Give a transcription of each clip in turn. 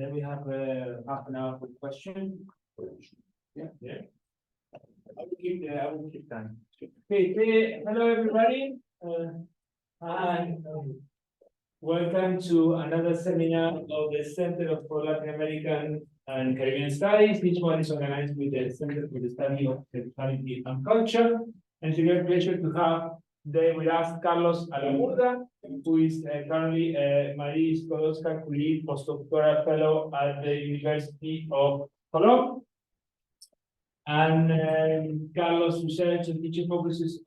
then we have half an hour for question. Yeah. I will keep time. Okay, hello everybody. Hi. Welcome to another seminar of the Center for Latin American and Caribbean Studies. This one is organized with the Center for the Study of Sexuality and Culture. And it's a great pleasure to have today with us Carlos Halaburda, who is currently Skłodowska Curie postdoctoral fellow at the University of Cologne. And Carlos' research and teaching focus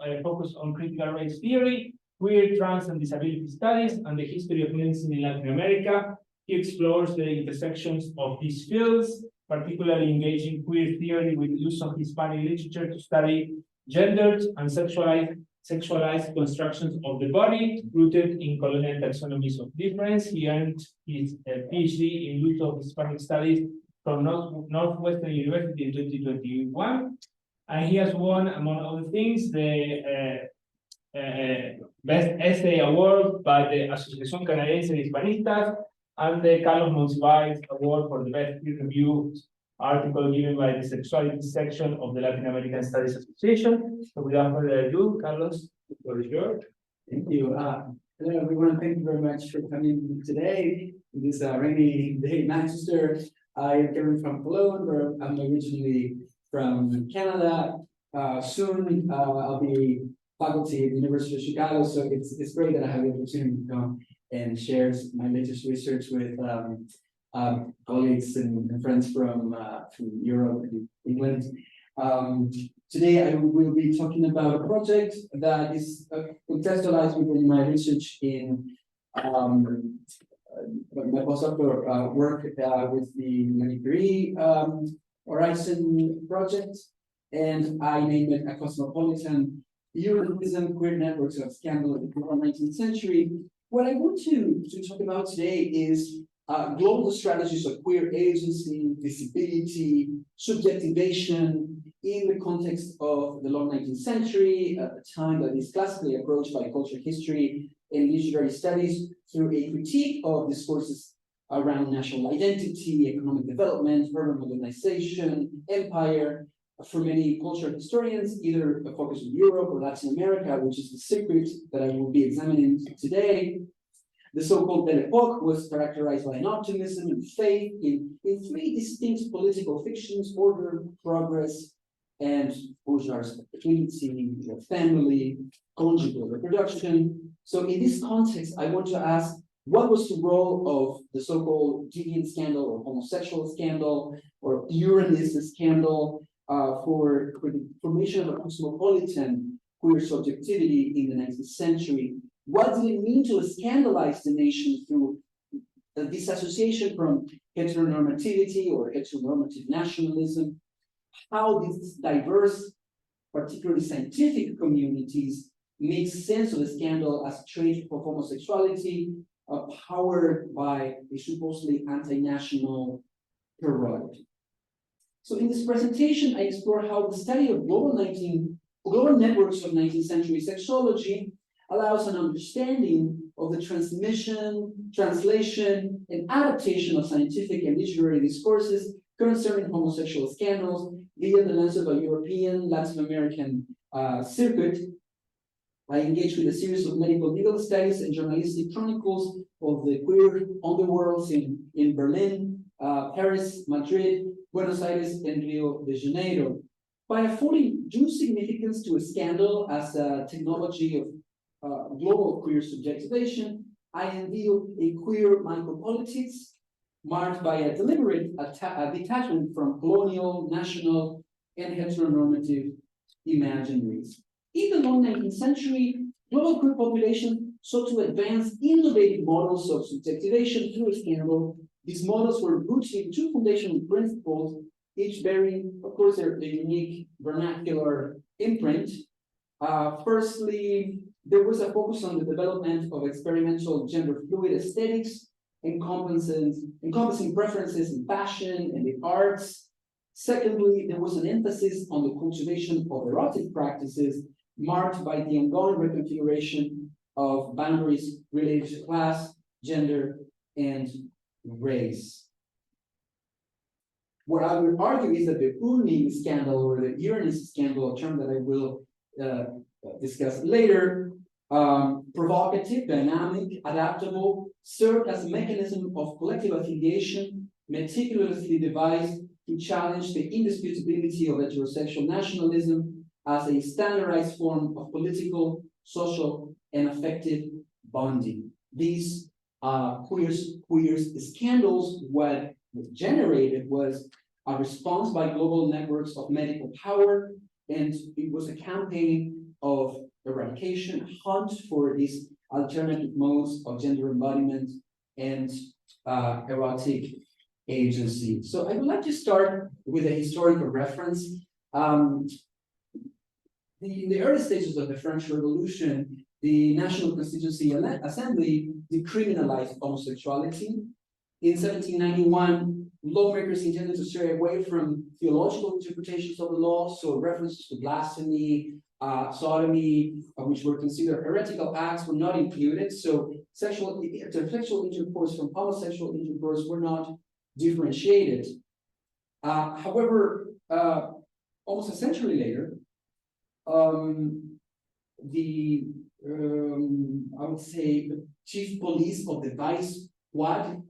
on critical race theory, queer, trans, and disability studies, and the history of medicine in Latin America. He explores the intersections of these fields, particularly engaging queer theory with the use of Hispanic literature to study gendered and sexualized constructions of the body, rooted in colonial taxonomies of difference. He earned his PhD in use of Hispanic studies from Northwestern University in 2021. And he has won, among other things, the Best Essay Award by the Asociación Canadiense de Hispanistas and the Carlos Monsiváis Award for the Best Peer-Reviewed article given by the Sexuality section of the Latin American Studies Association. So without further ado, Carlos, the floor is yours. Thank you. Hello, everyone. Thank you very much for coming today. This rainy day in Manchester. I am coming from Cologne, where I'm originally from Canada. Soon I'll be faculty at the University of Chicago, so it's great that I have the opportunity to come and share my latest research with colleagues and friends from Europe and England. Today I will be talking about a project that is contextualized within my research in my postdoctoral work with the Curie Horizon project, and I named it a cosmopolitan European queer networks of scandal in the 19th century. What I want to talk about today is global strategies of queer agency, visibility, subjectivation in the context of the long 19th century, at a time that is classically approached by cultural history and literary studies through a critique of discourses around national identity, economic development, urban modernization, empire. For many cultural historians, either a focus on Europe or Latin America, which is the circuit that I will be examining today. The so-called Belle Époque was characterized by an optimism and faith in three distinct political fictions: order, progress, and bourgeois respectability, family, conjugal reproduction. So in this context, I want to ask, what was the role of the so-called deviant scandal or homosexual scandal or Uranist scandal for the formation of a cosmopolitan queer subjectivity in the 19th century? What did it mean to scandalize the nation through the disassociation from heteronormativity or heteronormative nationalism? How these diverse, particularly scientific communities, make sense of the scandal as a trait of homosexuality, powered by a supposedly anti-national prerogative. So in this presentation, I explore how the study of global networks of 19th century sexology allows an understanding of the transmission, translation, and adaptation of scientific and literary discourses concerning homosexual scandals via the lens of a European, Latin American circuit. I engage with a series of medico-legal studies and journalistic chronicles of the queer underworlds in Berlin, Paris, Madrid, Buenos Aires, and Rio de Janeiro. By affording due significance to a scandal as a technology of global queer subjectivation, I unveil a queer micropolitics marked by a deliberate detachment from colonial, national, and heteronormative imaginaries. In the long 19th century, global queer population sought to advance innovative models of subjectivation through a scandal. These models were rooted in two foundational principles, each bearing, of course, their unique vernacular imprint. Firstly, there was a focus on the development of experimental gender fluid aesthetics, encompassing preferences in fashion and the arts. Secondly, there was an emphasis on the cultivation of erotic practices marked by the ongoing reconfiguration of boundaries related to class, gender, and race. what I would argue is that the Urning scandal or the Uranus scandal, a term that I will discuss later, provocative, dynamic, adaptable, served as a mechanism of collective affiliation, meticulously devised to challenge the indisputability of heterosexual nationalism as a standardized form of political, social, and affective bonding. These queers scandals, what generated was a response by global networks of medical power, and it was a campaign of eradication, a hunt for these alternative modes of gender embodiment and erotic agency. So I would like to start with a historical reference. In the early stages of the French Revolution, the National Constituency Assembly decriminalized homosexuality. In 1791, lawmakers intended to stray away from theological interpretations of the law, so references to blasphemy, sodomy, which were considered heretical acts, were not included. So sexual intercourse from homosexual intercourse were not differentiated. However, almost a century later, I would say the chief police of the Vice Squad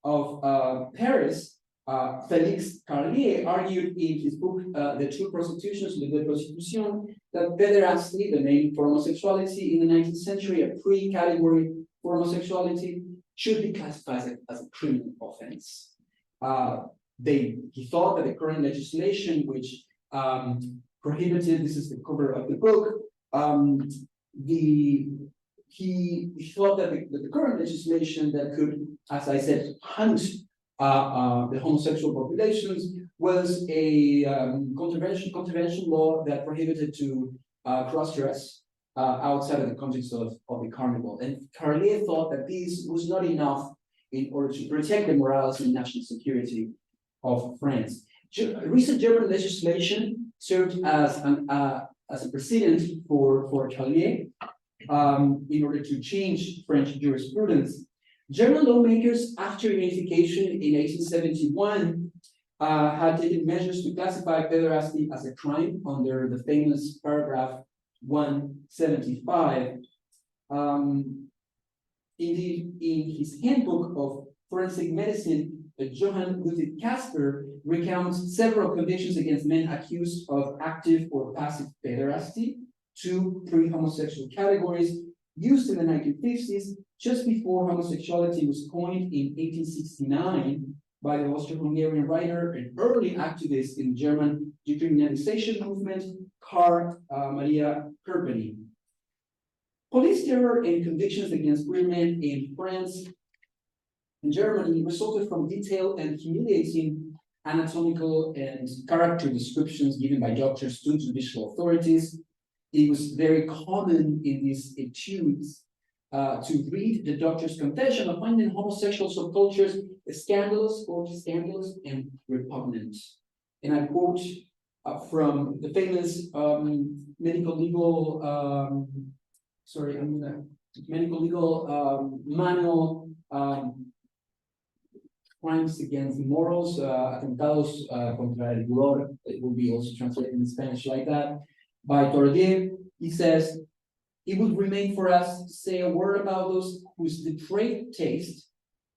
of Paris, Félix Carlier, argued in his book, The True Prostitutions, Le Deux Prostitution, that pederasty, the name for homosexuality in the 19th century, a pre-category for homosexuality, should be classified as a criminal offense. He thought that the current legislation, which prohibited, this is the cover of the book, he thought that the current legislation that could, as I said, hunt the homosexual populations was a contravention law that prohibited to cross-dress outside of the context of the carnival. And Carlier thought that this was not enough in order to protect the morality and national security of France. Recent German legislation served as a precedent for Carlier in order to change French jurisprudence. German lawmakers, after unification in 1871, had taken measures to classify pederasty as a crime under the famous paragraph 175. In his handbook of forensic medicine, Johann Ludwig Kasper recounts several convictions against men accused of active or passive pederasty, two pre-homosexual categories used in the 1950s, just before homosexuality was coined in 1869 by the Austro-Hungarian writer and early activist in the German decriminalization movement, Karl Maria Kerpenny. Police terror and convictions against queer men in France and Germany resulted from detailed and humiliating anatomical and character descriptions given by doctors to judicial authorities. It was very common in these etudes to read the doctor's confession of finding homosexual subcultures scandalous, quote, scandalous and repugnant. And I quote from the famous medico-legal manual, crimes against morals, atentados contra el pudor. It will be also translated in Spanish like that, by Tordier. He says, it would remain for us to say a word about those whose depraved taste,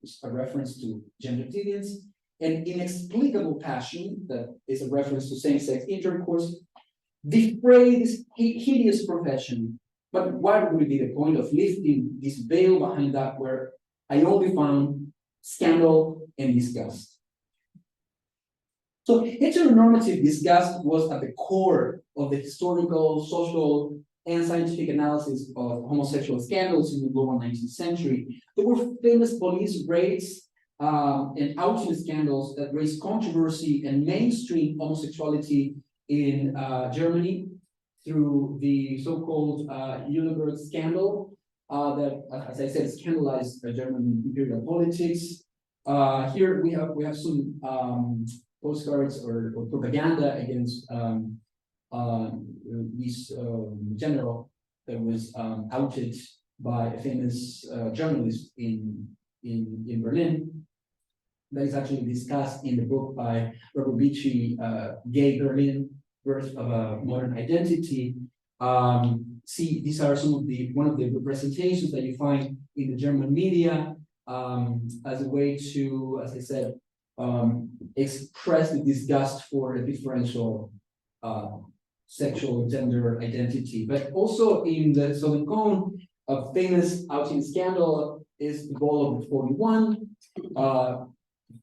which is a reference to gender deviance, and inexplicable passion, that is a reference to same-sex intercourse, defray this hideous profession. But what would be the point of lifting this veil behind that where I only found scandal and disgust? So heteronormative disgust was at the core of the historical, social, and scientific analysis of homosexual scandals in the global 19th century. There were famous police raids and outing scandals that raised controversy and mainstream homosexuality in Germany through the so-called Halaburda scandal that, as I said, scandalized German imperial politics. Here we have some postcards or propaganda against this general that was outed by a famous journalist in Berlin. that is actually discussed in the book by Robert Beachy, Gay Berlin, Birth of a Modern Identity. See, these are some of one of the representations that you find in the German media as a way to, as I said, express the disgust for a differential sexual gender identity. But also in the Southern Cone, a famous outing scandal is the ball of 41.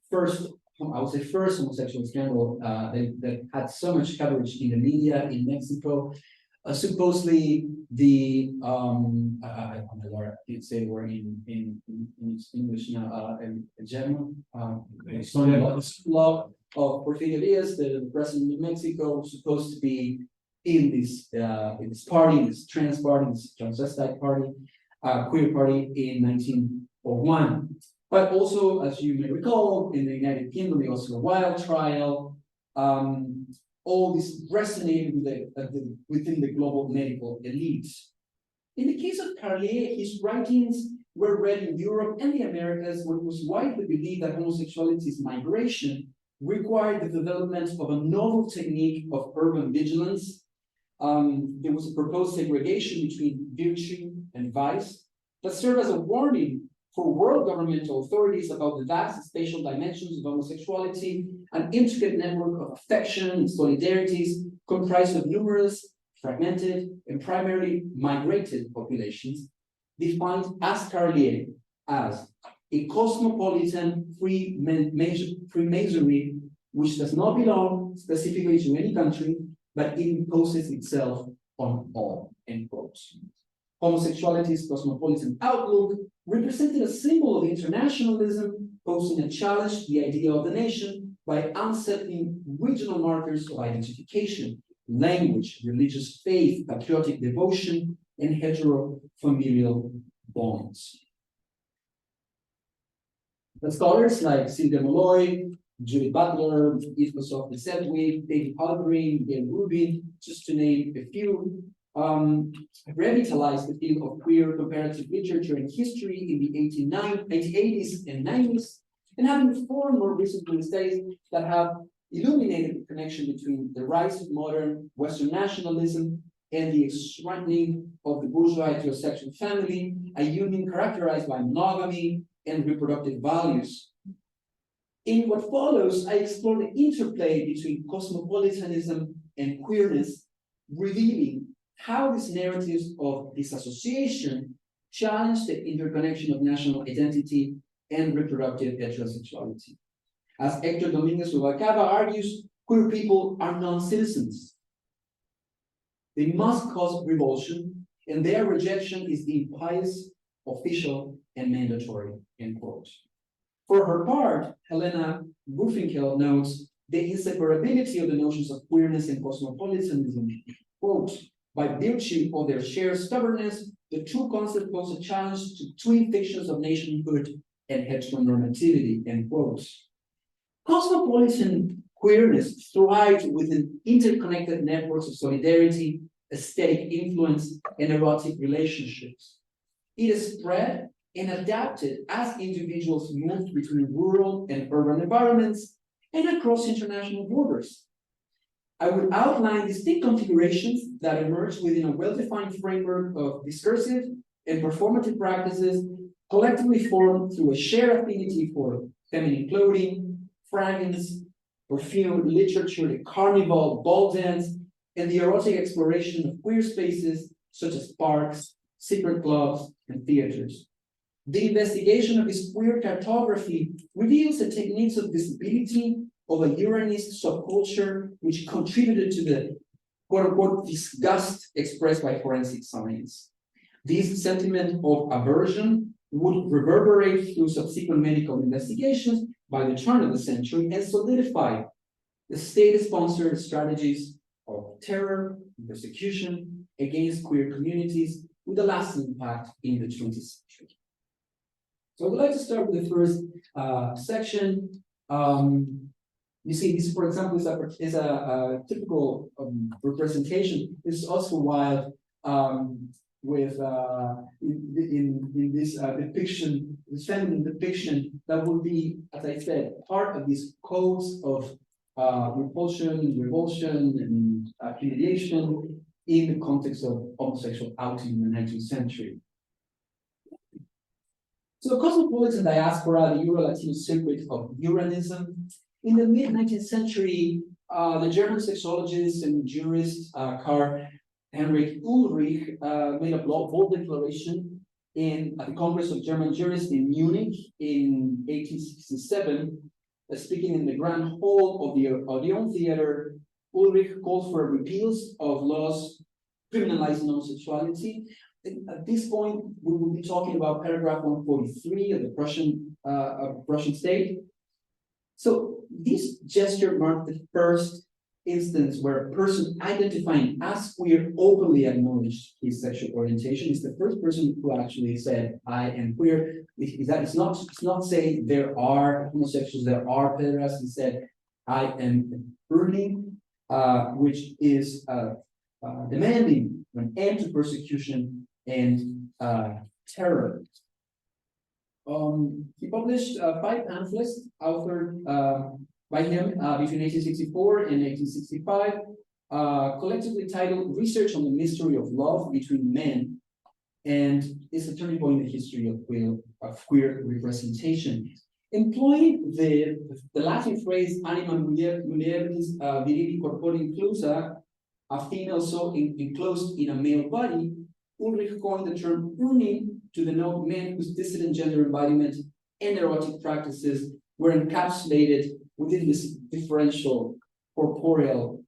First, I would say first homosexual scandal that had so much coverage in the media in Mexico. Supposedly the I didn't say the word in English now, German, law of Porfirio Diaz, the president of Mexico, was supposed to be in this party, this trans party, this transvestite party, queer party in 1901. But also, as you may recall, in the United Kingdom, the Oscar Wilde trial, all this resonated within the global medical elite. In the case of Carlier, his writings were read in Europe and the Americas, where it was widely believed that homosexuality's migration required the development of a novel technique of urban vigilance. There was a proposed segregation between virtue and vice that served as a warning for world governmental authorities about the vast spatial dimensions of homosexuality, an intricate network of affection and solidarities comprised of numerous, fragmented, and primarily migrated populations, defined as Carlier as a cosmopolitan Freemasonry which does not belong specifically to any country, but it imposes itself on all, end quote. Homosexuality's cosmopolitan outlook represented a symbol of internationalism, posing a challenge to the idea of the nation by unsettling regional markers of identification, language, religious faith, patriotic devotion, and heterofamilial bonds. The scholars like Sylvia Molloy, Judith Butler, Ifkosoff Sedgwick, David Halaburda, Gail Rubin, just to name a few, revitalized the field of queer comparative literature and history in the 1880s and 90s, and have informed more recently studies that have illuminated the connection between the rise of modern Western nationalism and the strengthening of the bourgeois heterosexual family, a union characterized by monogamy and reproductive values. In what follows, I explore the interplay between cosmopolitanism and queerness, revealing how these narratives of disassociation challenge the interconnection of national identity and reproductive heterosexuality. As Hector Dominguez Rubalcaba argues, queer people are non-citizens. They must cause revulsion, and their rejection is impious, official, and mandatory, end quote. For her part, Helena Burfinkel notes the inseparability of the notions of queerness and cosmopolitanism, quote, by virtue of their shared stubbornness, the two concepts pose a challenge to twin fictions of nationhood and heteronormativity, end quote. Cosmopolitan queerness thrives within interconnected networks of solidarity, aesthetic influence, and erotic relationships. It is spread and adapted as individuals moved between rural and urban environments and across international borders. I will outline distinct configurations that emerge within a well-defined framework of discursive and performative practices collectively formed through a shared affinity for feminine clothing, fragrance, perfume, literature, the carnival, ball dance, and the erotic exploration of queer spaces such as parks, secret clubs, and theaters. The investigation of this queer cartography reveals the techniques of visibility of a Uranist subculture which contributed to the quote-unquote disgust expressed by forensic science. This sentiment of aversion would reverberate through subsequent medical investigations by the turn of the century and solidify the state-sponsored strategies of terror and persecution against queer communities with a lasting impact in the 20th century. So I would like to start with the first section. You see, this, for example, is a typical representation. This is Oscar Wilde with in this depiction, this feminine depiction that would be, as I said, part of these codes of repulsion, revulsion, and humiliation in the context of homosexual outing in the 19th century. So the cosmopolitan diaspora, the Euro-Latino circuit of Uranism. In the mid-19th century, the German sexologist and jurist Karl-Heinrich Ulrich made a bold declaration at the Congress of German Jurists in Munich in 1867. Speaking in the Grand Hall of the Odeon Theater, Ulrich called for repeals of laws criminalizing homosexuality. At this point, we will be talking about paragraph 143 of the Prussian state. So this gesture marked the first instance where a person identifying as queer openly acknowledged his sexual orientation. It's the first person who actually said, "I am queer." It's not saying there are homosexuals, there are pederasts. He said, "I am burning," which is demanding an end to persecution and terror. He published 5 pamphlets authored by him between 1864 and 1865, collectively titled "Research on the Mystery of Love Between Men," and is a turning point in the history of queer representation. Employing the Latin phrase "anima mulieris virili corpore inclusa," a female soul enclosed in a male body, Ulrich coined the term "urning" to denote men whose dissident gender embodiment and erotic practices were encapsulated within this differential corporeal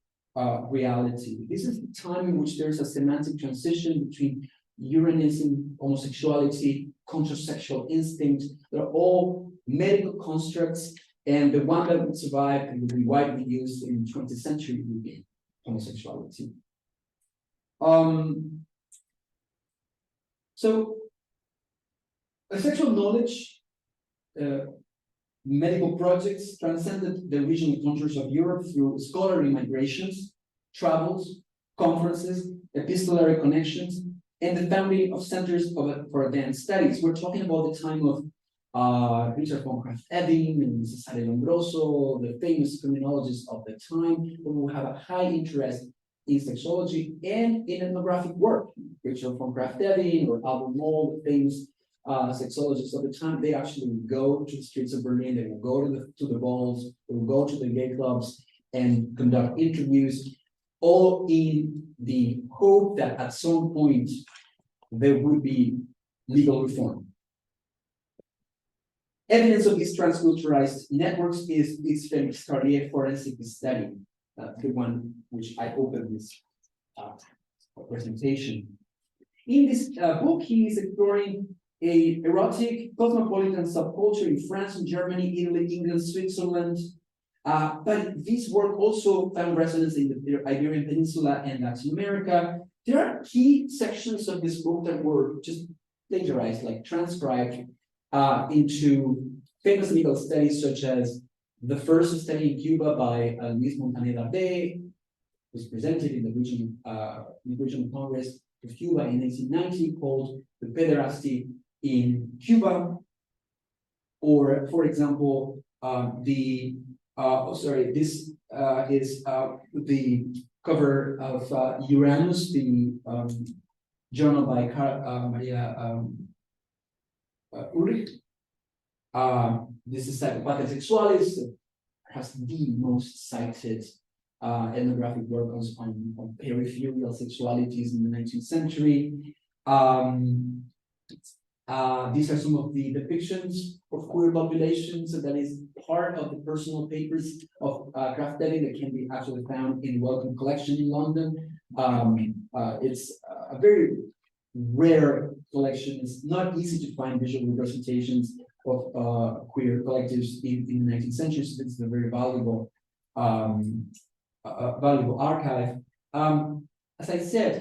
reality. This is the time in which there's a semantic transition between Uranism, homosexuality, contrasexual instinct. They're all medical constructs, and the one that would survive and would be widely used in the 20th century would be homosexuality. So, sexual knowledge, medical projects transcended the regional contours of Europe through scholarly migrations, travels, conferences, epistolary connections, and the founding of centers for advanced studies. We're talking about the time of Richard von Krafft-Ebing and Cesare Lombroso, the famous criminologists of the time, who have a high interest in sexology and in ethnographic work. Richard von Krafft-Ebing or Albert Moll, the famous sexologists of the time, they actually would go to the streets of Berlin, they will go to the balls, they will go to the gay clubs and conduct interviews, all in the hope that at some point there would be legal reform. Evidence of these transculturalized networks is this Félix Carlier forensic study, the one which I opened this presentation. In this book, he is exploring a erotic cosmopolitan subculture in France and Germany, Italy, England, Switzerland. But this work also found resonance in the Iberian Peninsula and Latin America. There are key sections of this book that were just plagiarized, like transcribed into famous legal studies, such as the first study in Cuba by Luis Montané y Dardé, was presented in the Regional Congress of Cuba in 1890, called "The Pederasty in Cuba," or, for example, this is the cover of Uranus, the journal by Maria Ulrich. This is Psychopathia Sexualis, perhaps the most cited ethnographic work on peripheral sexualities in the 19th century. These are some of the depictions of queer populations, so that is part of the personal papers of Krafft-Ebing that can be actually found in Wellcome Collection in London. It's a very rare collection. It's not easy to find visual representations of queer collectives in the 19th century, so this is a very valuable archive. As I said,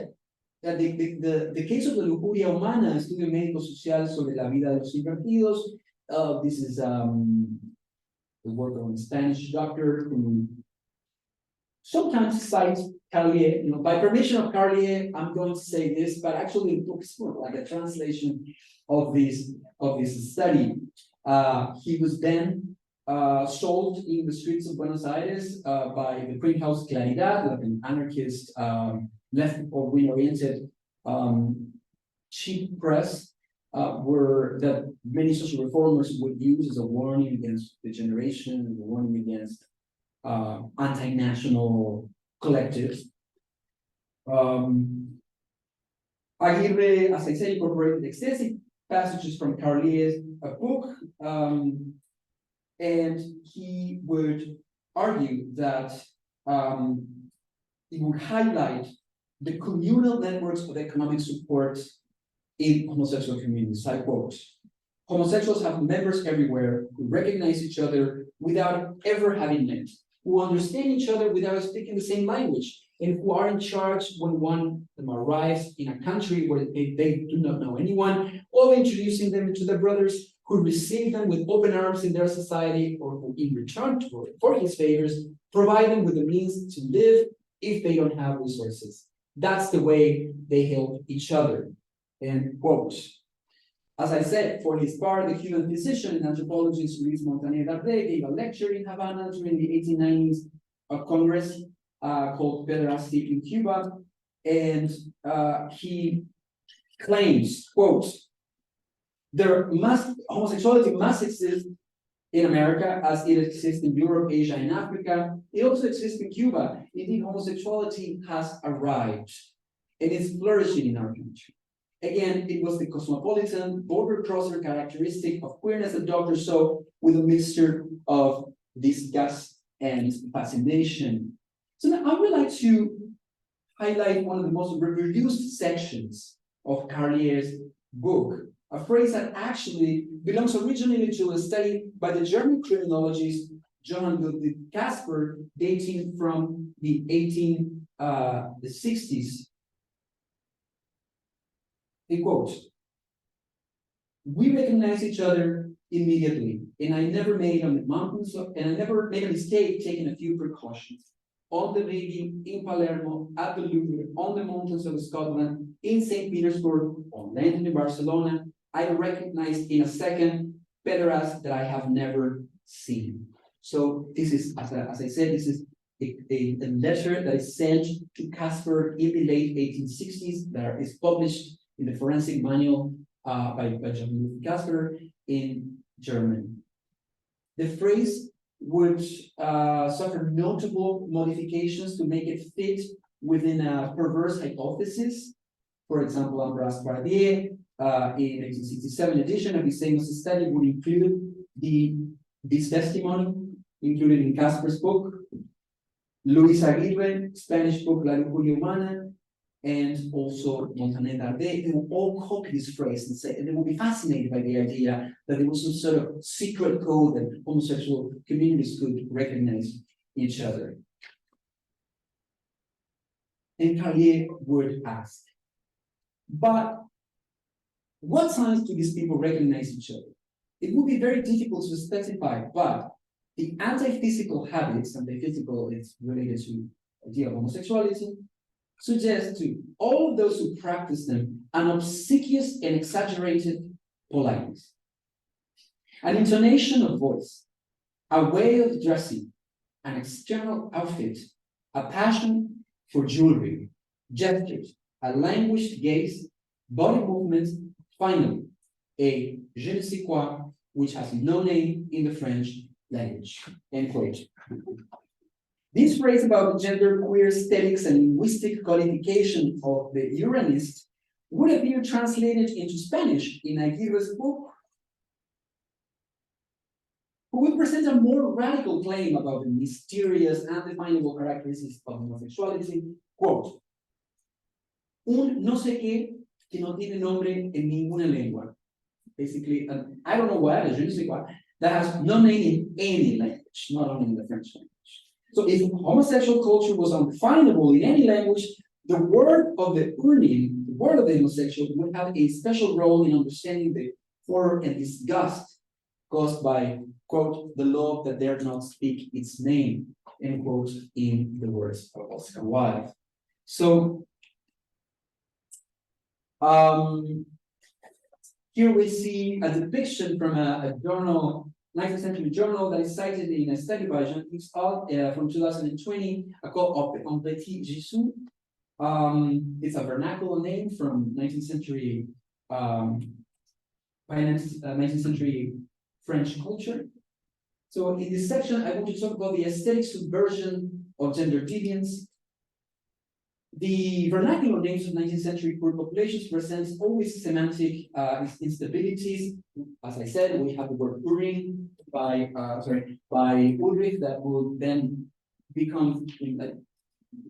the case of the lujuria humana, estudio médico-social sobre la vida de los invertidos. This is the work of a Spanish doctor who sometimes cite Carlier. By permission of Carlier, I'm going to say this, but actually the book is more like a translation of this study. He was then sold in the streets of Buenos Aires by the print house Claridad, like an anarchist, left or wing-oriented cheap press, that many social reformers would use as a warning against degeneration, as a warning against anti-national collectives. Aguirre, as I said, incorporated extensive passages from Carlier's book, and he would argue that it would highlight the communal networks of economic support in homosexual communities. I quote, "Homosexuals have members everywhere who recognize each other without ever having met, who understand each other without speaking the same language, and who are in charge when one of them arrives in a country where they do not know anyone, or introducing them to their brothers who receive them with open arms in their society, or who in return for his favors, provide them with the means to live if they don't have resources. That's the way they help each other." End quote. As I said, for his part, the Cuban physician and anthropologist Luis Montané y Dardé gave a lecture in Havana during the 1890s, a congress called Pederasty in Cuba, and he claims, quote, homosexuality must exist in America as it exists in Europe, Asia, and Africa. It also exists in Cuba. Indeed, homosexuality has arrived and is flourishing in our country. Again, it was the cosmopolitan, border crosser characteristic of queerness that Dr. saw, with a mixture of disgust and fascination. So now I would like to highlight one of the most reproduced sections of Carlier's book, a phrase that actually belongs originally to a study by the German criminologist Johann Ludwig Casper, dating from the 1860s. A quote, "We recognize each other immediately, and I never made a mistake taking a few precautions. On the Rigi, in Palermo, at the Louvre, on the mountains of Scotland, in St. Petersburg, on land in Barcelona, I recognized in a second pederast that I have never seen." So this is, as I said, this is a letter that is sent to Casper in the late 1860s that is published in the Forensic Manual by John Casper in German. The phrase would suffer notable modifications to make it fit within a perverse hypothesis. For example, Ambroise Pardier, in 1867 edition of his famous study, would include this testimony included in Casper's book. Luis Aguirre, Spanish book La Lujuria Humana, and also Montané y Dardé, they will all copy this phrase and say, and they will be fascinated by the idea that there was some sort of secret code that homosexual communities could recognize each other. And Carlier would ask, but what signs do these people recognize each other? It would be very difficult to specify, but the anti-physical habits, anti-physical is related to the idea of homosexuality, suggest to all of those who practice them an obsequious and exaggerated politeness, an intonation of voice, a way of dressing, an external outfit, a passion for jewelry, gestures, a languished gaze, body movements, finally, a je ne sais quoi, which has no name in the French language. End quote. This phrase about gender, queer aesthetics, and linguistic codification of the Uranist would appear translated into Spanish in Aguirre's book, who would present a more radical claim about the mysterious, undefinable characteristics of homosexuality. Quote, "Un no sé qué que no tiene nombre en ninguna lengua." Basically, I don't know what, je ne sais quoi, that has no name in any language, not only in the French language. So if homosexual culture was undefinable in any language, the word of the Urnin, the word of the homosexual, would have a special role in understanding the horror and disgust caused by, quote, "the law that dare not speak its name," end quote, in the words of Oscar Wilde. So, here we see a depiction from a journal, 19th century journal that is cited in a study by Jean-Yves from 2020, called En Petit Jésus. It's a vernacular name from 19th century 19th century French culture. So in this section, I want to talk about the aesthetic subversion of gender deviance. The vernacular names of 19th century queer populations presents always semantic instabilities. As I said, we have the word urin by Ulrich that will then become like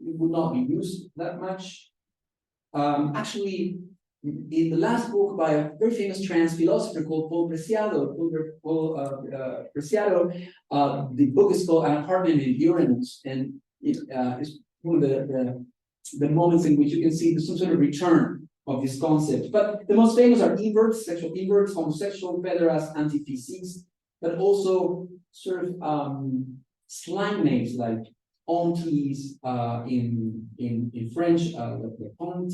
it would not be used that much. Actually, in the last book by a very famous trans philosopher called Paul Preciado, the book is called An Apartment in Uranus, and it is one of the moments in which you can see some sort of return of this concept. But the most famous are inverts, sexual inverts, homosexual, pederast, anti-physiques, but also sort of slang names like aunties in French, the aunt,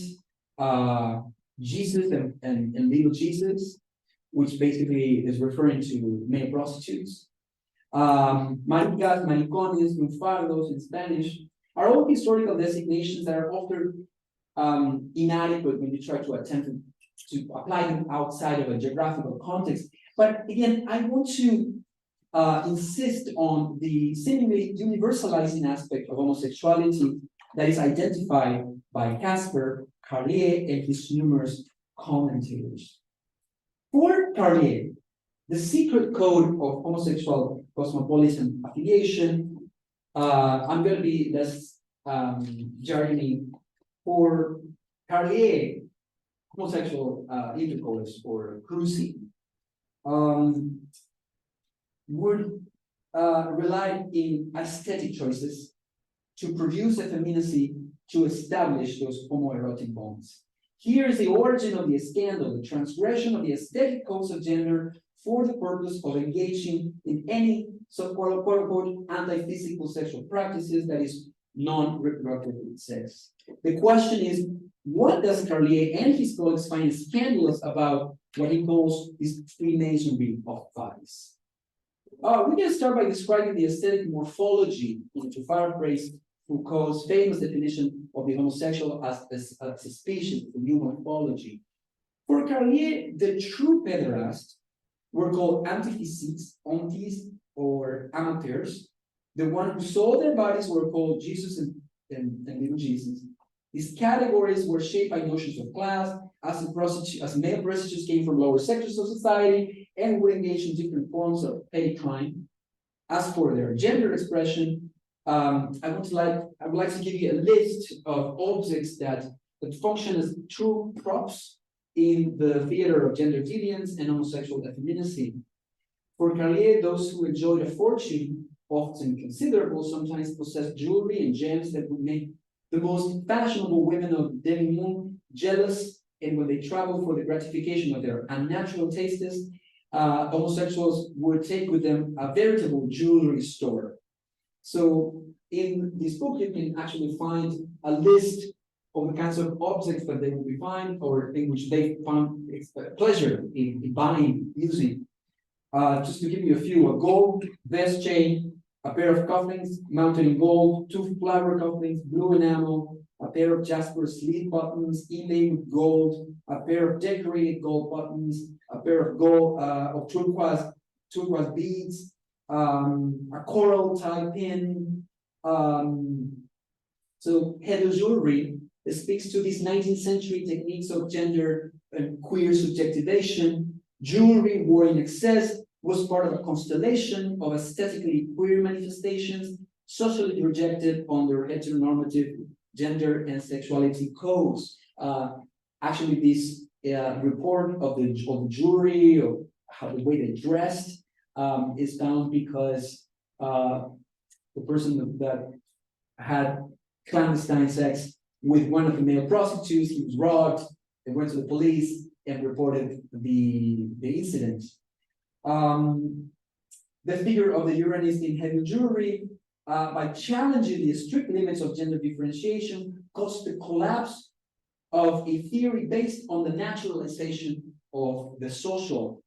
Jesus and little Jesus, which basically is referring to male prostitutes. Maricas, maricones, lunfardos in Spanish are all historical designations that are often inadequate when you try to attempt to apply them outside of a geographical context. But again, I want to insist on the seemingly universalizing aspect of homosexuality that is identified by Casper, Carlier, and his numerous commentators. For Carlier, the secret code of homosexual cosmopolitan affiliation, I'm going to be less jargony. For Carlier, homosexual intercourse or cruising would rely in aesthetic choices to produce effeminacy to establish those homoerotic bonds. Here is the origin of the scandal, the transgression of the aesthetic codes of gender for the purpose of engaging in any quote-unquote anti-physical sexual practices that is non-reproductive sex. The question is, what does Carlier and his colleagues find scandalous about what he calls this Freemasonry of vice? We're going to start by describing the aesthetic morphology, to paraphrase Foucault's famous definition of the homosexual as a species, the new morphology. For Carlier, the true pederasts were called antiphysiques, aunties, or amateurs. The ones who sold their bodies were called Jesus and little Jesus. These categories were shaped by notions of class, as male prostitutes came from lower sectors of society and would engage in different forms of petty crime. As for their gender expression, I would like to give you a list of objects that function as true props in the theater of gender deviance and homosexual effeminacy. For Carlier, those who enjoyed a fortune, often considerable, sometimes possessed jewelry and gems that would make the most fashionable women of Demi-Monde jealous, and when they traveled for the gratification of their unnatural tastes, homosexuals would take with them a veritable jewelry store. So in this book, you can actually find a list of the kinds of objects that they will be fine, or in which they found pleasure in buying, using. Just to give you a few: a gold vest chain, a pair of cufflinks mounted in gold, 2 flower cufflinks, blue enamel, a pair of jasper sleeve buttons inlaid with gold, a pair of decorated gold buttons, a pair of gold of turquoise beads, a coral tie pin. So head jewelry speaks to these 19th century techniques of gender and queer subjectivation. Jewelry worn in excess was part of a constellation of aesthetically queer manifestations, socially rejected under heteronormative gender and sexuality codes. Actually, this report of the jewelry, of how the way they dressed, is found because the person that had clandestine sex with one of the male prostitutes, he was robbed, they went to the police and reported the incident. The figure of the Uranist in heavy jewelry by challenging the strict limits of gender differentiation, caused the collapse of a theory based on the naturalization of the social.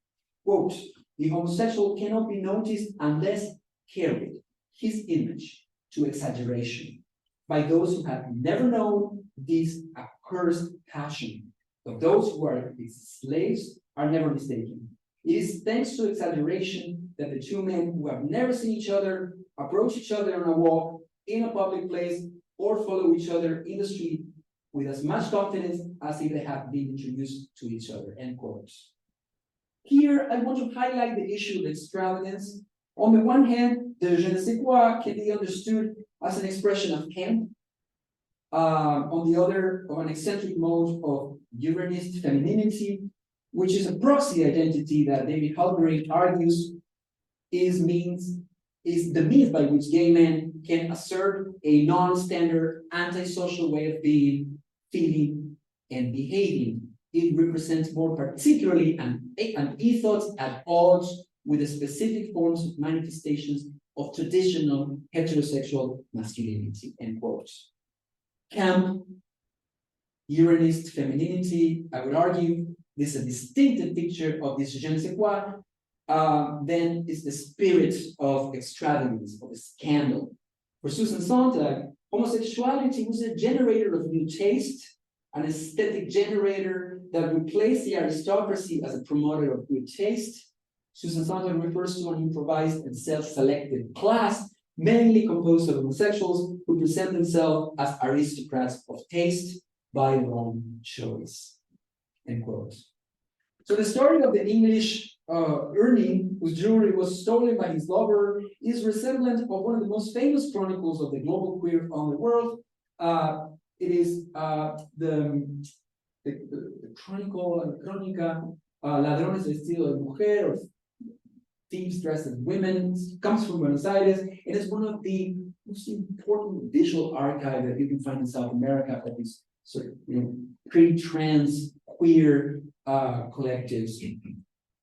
Quote, the homosexual cannot be noticed unless carried, his image, to exaggeration by those who have never known this accursed passion. But those who are its slaves are never mistaken. It is thanks to exaggeration that the two men who have never seen each other approach each other on a walk, in a public place, or follow each other in the street with as much confidence as if they have been introduced to each other, end quote. Here, I want to highlight the issue of extravagance. On the one hand, the je ne sais quoi can be understood as an expression of camp. On the other, of an eccentric mode of Uranist femininity, which is a proxy identity that David Halaburda argues is the means by which gay men can assert a non-standard antisocial way of being, feeling, and behaving. It represents more particularly an ethos at odds with the specific forms of manifestations of traditional heterosexual masculinity, end quote. Camp, Uranist femininity, I would argue, this is a distinctive picture of this je ne sais quoi, then is the spirit of extravagance, of scandal. For Susan Sontag, homosexuality was a generator of new taste, an aesthetic generator that replaced the aristocracy as a promoter of good taste. Susan Sontag refers to an improvised and self-selected class, mainly composed of homosexuals who present themselves as aristocrats of taste by their own choice, end quote. So the story of the English Ernie, whose jewelry was stolen by his lover, is resemblant of one of the most famous chronicles of the global queer on the world. It is the chronicle, Crónica, Ladrones Vestidos de Mujer, or Thieves Dressed as Women, comes from Buenos Aires. It is one of the most important visual archive that you can find in South America of these sort of, pre-trans queer collectives.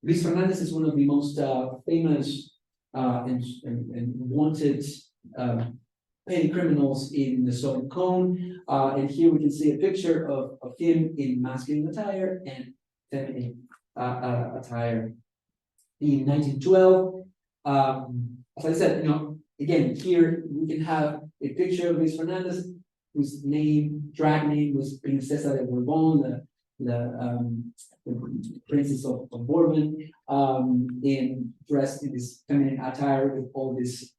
Luis Fernandez is one of the most famous and wanted petty criminals in the Southern Cone. And here we can see a picture of him in masculine attire and feminine attire. In 1912, as I said, again, here we can have a picture of Luis Fernandez, whose drag name was Princesa de Bourbon, the princess of Bourbon, dressed in this feminine attire with all these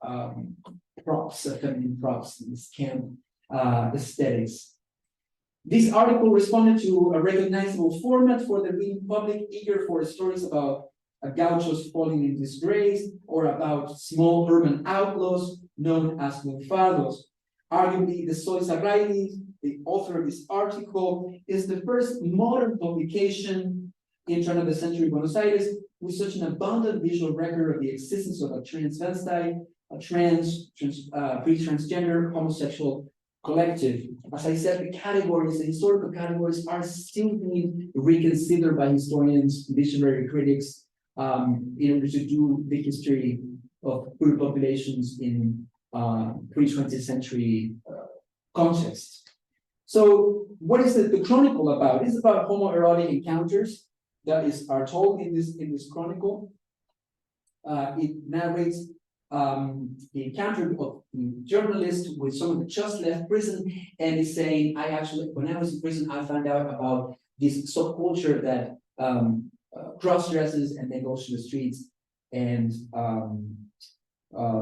props, feminine props, this camp aesthetics. This article responded to a recognizable format for the reading public, eager for stories about gauchos falling in disgrace, or about small urban outlaws known as lunfardos. Arguably, the Soy Sarraili, the author of this article, is the first modern publication in turn of the century Buenos Aires with such an abundant visual record of the existence of a transvestite, a pre-transgender homosexual collective. As I said, the historical categories are still being reconsidered by historians, dictionary critics, in order to do the history of queer populations in pre-20th century context. So what is the chronicle about? It's about homoerotic encounters that are told in this chronicle. It narrates the encounter of the journalist with someone that just left prison and is saying, when I was in prison, I found out about this subculture that cross-dresses and then goes to the streets and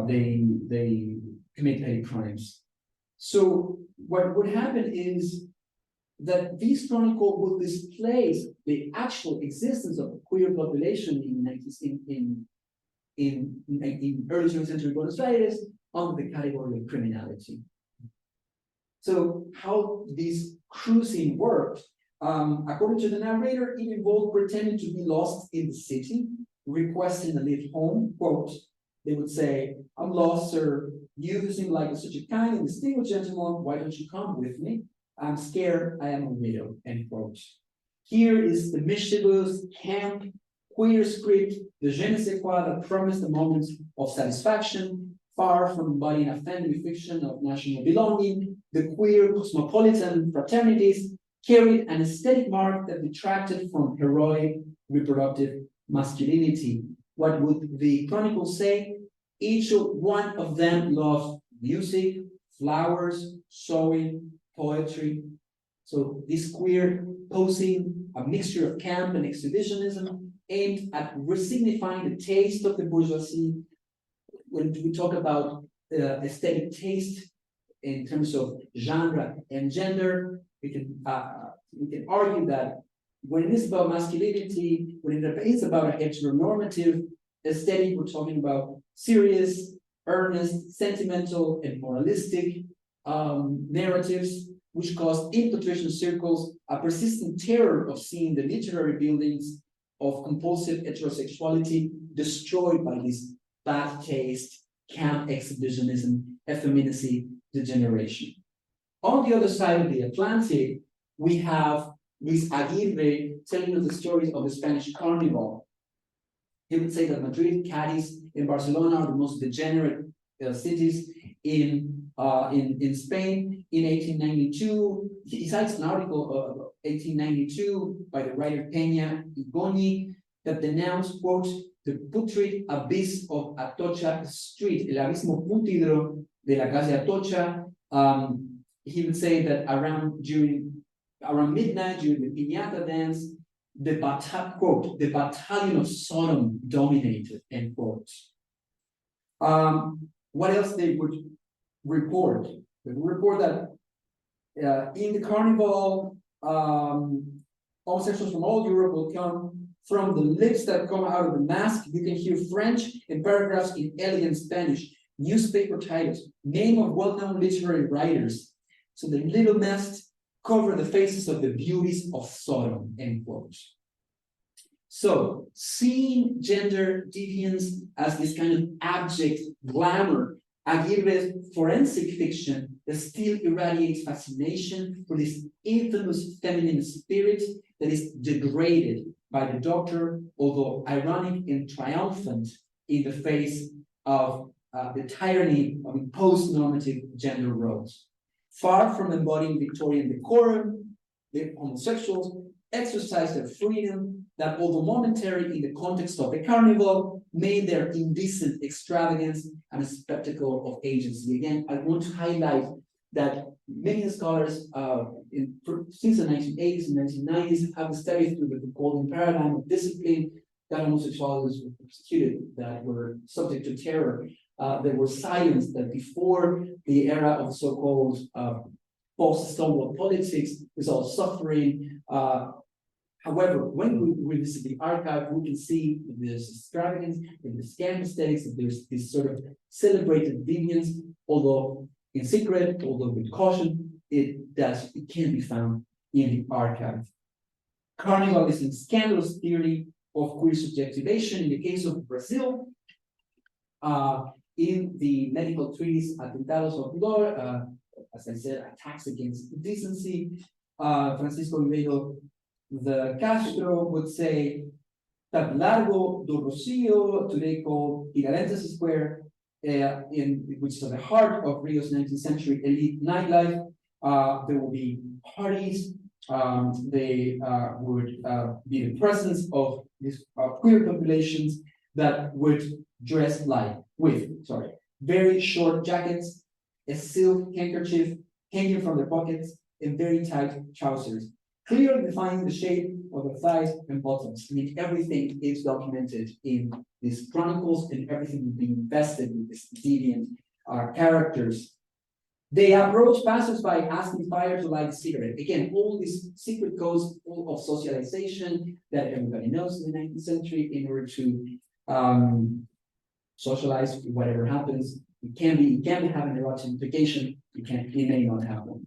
they commit petty crimes. So what would happen is that this chronicle will displace the actual existence of a queer population in early 20th century Buenos Aires under the category of criminality. So how this cruising worked, according to the narrator, it involved pretending to be lost in the city, requesting a lift home, quote, they would say, I'm lost, sir. You who seem like such a kind and distinguished gentleman, why don't you come with me? I'm scared, I am a widow, end quote. Here is the mischievous, camp, queer script, the je ne sais quoi that promised a moment of satisfaction, Far from embodying a family fiction of national belonging, the queer cosmopolitan fraternities carried an aesthetic mark that detracted from heroic reproductive masculinity. What would the chronicles say? Each one of them loved music, flowers, sewing, poetry. So this queer posing, a mixture of camp and exhibitionism, aimed at resignifying the taste of the bourgeoisie. When we talk about aesthetic taste in terms of genre and gender, we can argue that when it is about masculinity, when it is about a heteronormative aesthetic, we're talking about serious, earnest, sentimental, and moralistic narratives, which caused in patrician circles a persistent terror of seeing the literary buildings of compulsive heterosexuality destroyed by this bad taste, camp exhibitionism, effeminacy, degeneration. On the other side of the Atlantic, we have Luis Aguirre telling us the stories of the Spanish Carnival. He would say that Madrid, Cadiz, and Barcelona are the most degenerate cities in Spain. In 1892, he cites an article of 1892 by the writer Peña Igoni that denounced, quote, the putrid abyss of Atocha Street, el abismo pútrido de la calle Atocha. He would say that around midnight, during the piñata dance, the battalion of Sodom dominated, end quote. What else they would report? They would report that in the carnival, homosexuals from all Europe will come. From the lips that come out of the mask, you can hear French and paragraphs in elegant Spanish, newspaper titles, name of well-known literary writers. So the little mast cover the faces of the beauties of Sodom, end quote. So seeing gender deviance as this kind of abject glamour, Aguirre's forensic fiction still irradiates fascination for this infamous feminine spirit that is degraded by the doctor, although ironic and triumphant in the face of the tyranny of imposed normative gender roles. Far from embodying Victorian decorum, the homosexuals exercised their freedom that, although momentary in the context of the carnival, made their indecent extravagance and a spectacle of agency. Again, I want to highlight that many scholars since the 1980s and 1990s have studied through the golden paradigm of discipline that homosexuals were persecuted, that were subject to terror. There was silence that before the era of so-called post-Stonewall politics is all suffering. However, when we visit the archive, we can see that there's extravagance, that there's scam mistakes, that there's this sort of celebrated deviance, although in secret, although with caution, it can be found in the archive. Carnival is a scandalous theory of queer subjectivation. In the case of Brazil, in the medical treatise Atentados ao Pudor, as I said, attacks against decency, Francisco Ribeiro the Castro would say that Largo do Rocio, today called Tiradentes Square, which is at the heart of Rio's 19th century elite nightlife. There will be parties. They would be the presence of these queer populations that would dress with very short jackets, a silk handkerchief hanging from their pockets, and very tight trousers, clearly defining the shape of the thighs and bottoms. I mean, everything is documented in these chronicles, and everything is being invested with these deviant characters. They approach passers-by asking fire to light a cigarette. Again, all these secret codes of socialization that everybody knows in the 19th century in order to socialize whatever happens. It can have an erotic implication. It may not have one.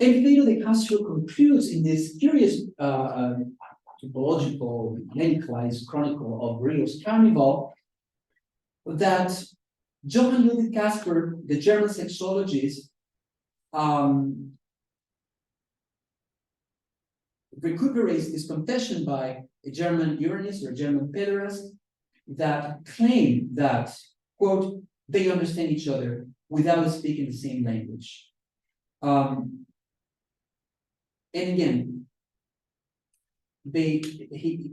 Leonidio de Castro concludes in this curious typological, medicalized chronicle of Rio's Carnival that Johann Ludwig Casper, the German sexologist, recuperates this confession by a German uranist or a German pederast that claimed that quote, they understand each other without speaking the same language. And again, it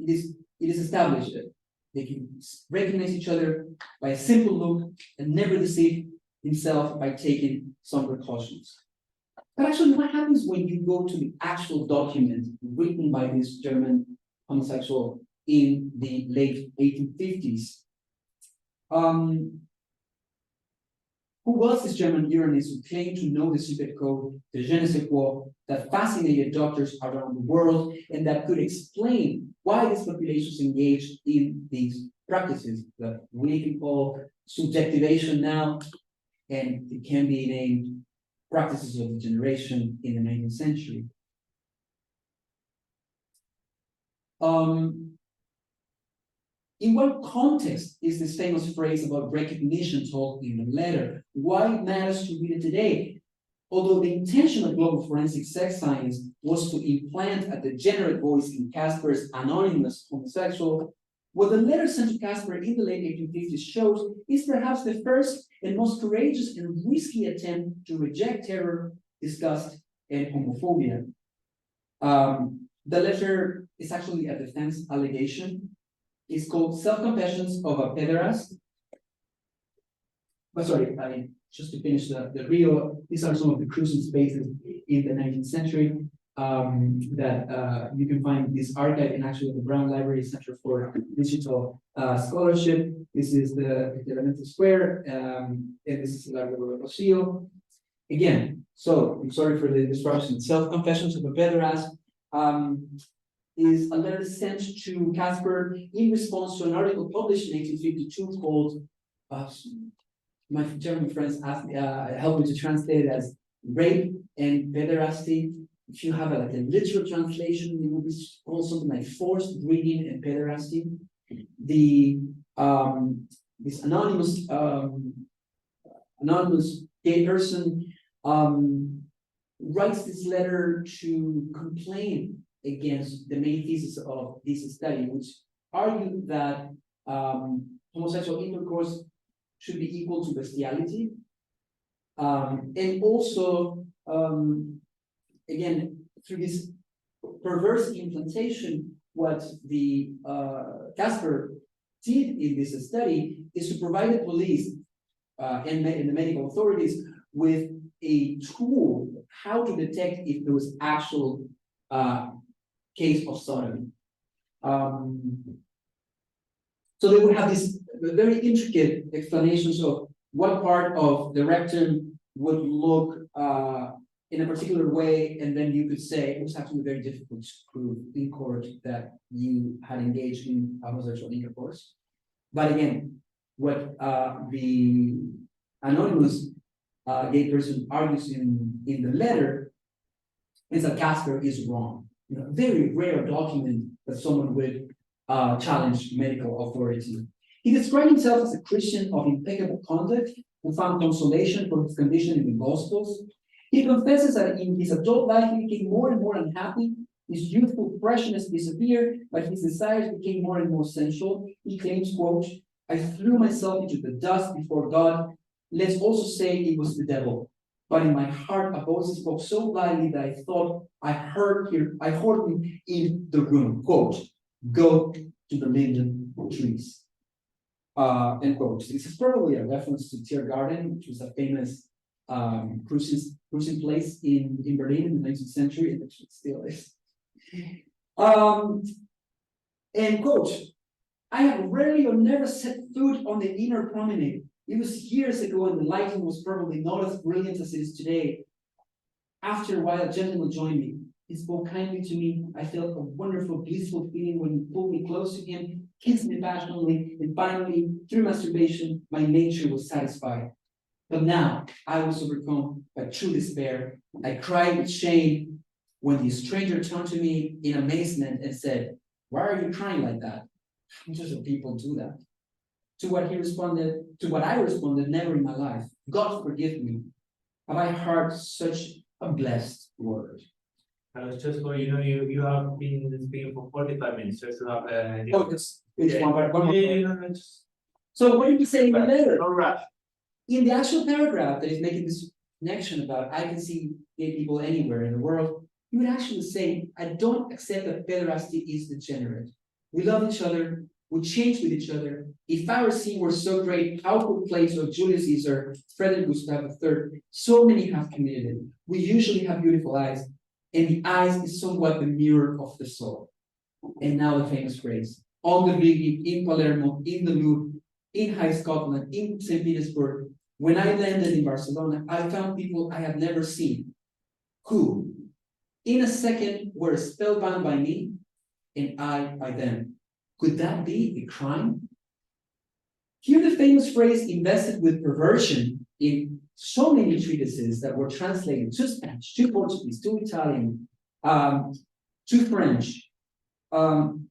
is established that they can recognize each other by a simple look and never deceive himself by taking some precautions. But actually, what happens when you go to the actual document written by this German homosexual in the late 1850s? Who was this German Uranus who claimed to know the secret code, the je ne sais quoi, that fascinated doctors around the world and that could explain why these populations engaged in these practices that we can call subjectivation now, and it can be named practices of degeneration in the 19th century. In what context is this famous phrase about recognition told in the letter? Why it matters to read it today? Although the intention of global forensic sex science was to implant a degenerate voice in Casper's anonymous homosexual, what the letter sent to Casper in the late 1850s shows is perhaps the first and most courageous and risky attempt to reject terror, disgust, and homophobia. The letter is actually a defense allegation. It's called Self-Confessions of a Pederast. But sorry, just to finish the real, these are some of the cruising spaces in the 19th century that you can find this archive in actually the Brown Library Center for Digital Scholarship. This is the Elemental Square, and this is Halaburda. Again, so I'm sorry for the disruption. Self-Confessions of a Pederast is a letter sent to Casper in response to an article published in 1852 called, my German friends asked me, helped me to translate it as Rape and Pederasty. If you have a literal translation, it would be called something like Forced Breeding and Pederasty. This anonymous gay person writes this letter to complain against the main thesis of this study, which argued that homosexual intercourse should be equal to bestiality. And also, again, through this perverse implantation, what the Casper did in this study is to provide the police and the medical authorities with a tool how to detect if there was actual case of sodomy. So they would have these very intricate explanations of what part of the rectum would look in a particular way, and then you could say it was actually very difficult to prove in court that you had engaged in homosexual intercourse. But again, what the anonymous gay person argues in the letter is that Casper is wrong. Very rare document that someone would challenge medical authority. He described himself as a Christian of impeccable conduct who found consolation for his condition in the Gospels. He confesses that in his adult life he became more and more unhappy. His youthful freshness disappeared, but his desires became more and more sensual. He claims, quote, "I threw myself into the dust before God. Let's also say it was the devil. But in my heart, a voice spoke so loudly that I thought I heard him in the room. Quote, go to the linden trees." End quote. This is probably a reference to Tiergarten, which was a famous cruising place in Berlin in the 19th century, and it still is. End quote. "I have rarely or never set foot on the inner promenade. It was years ago and the lighting was probably not as brilliant as it is today. After a while, a gentleman joined me. He spoke kindly to me. I felt a wonderful, blissful feeling when he pulled me close to him, kissed me passionately, and finally, through masturbation, my nature was satisfied. But now, I was overcome by true despair. I cried with shame when the stranger turned to me in amazement and said, 'Why are you crying like that?' Just of people do that. To what I responded, 'Never in my life. God forgive me. Have I heard such a blessed word?'" I was just going, you have been speaking for 45 minutes, just to have it's one more. So what did he say in the letter? All right. In the actual paragraph that is making this connection about I can see gay people anywhere in the world, you would actually say, I don't accept that pederasty is degenerate. We love each other, we change with each other. If our scene were so great, how could Plato, Julius Caesar, Frederick Gustav III, so many have committed it? We usually have beautiful eyes, and the eyes is somewhat the mirror of the soul. And now the famous phrase, on the Rigi, in Palermo, in the Louvre, in High Scotland, in St. Petersburg, when I landed in Barcelona, I found people I had never seen, who, in a second, were spellbound by me, and I by them. Could that be a crime? Here the famous phrase invested with perversion in so many treatises that were translated to Spanish, to Portuguese, to Italian, to French,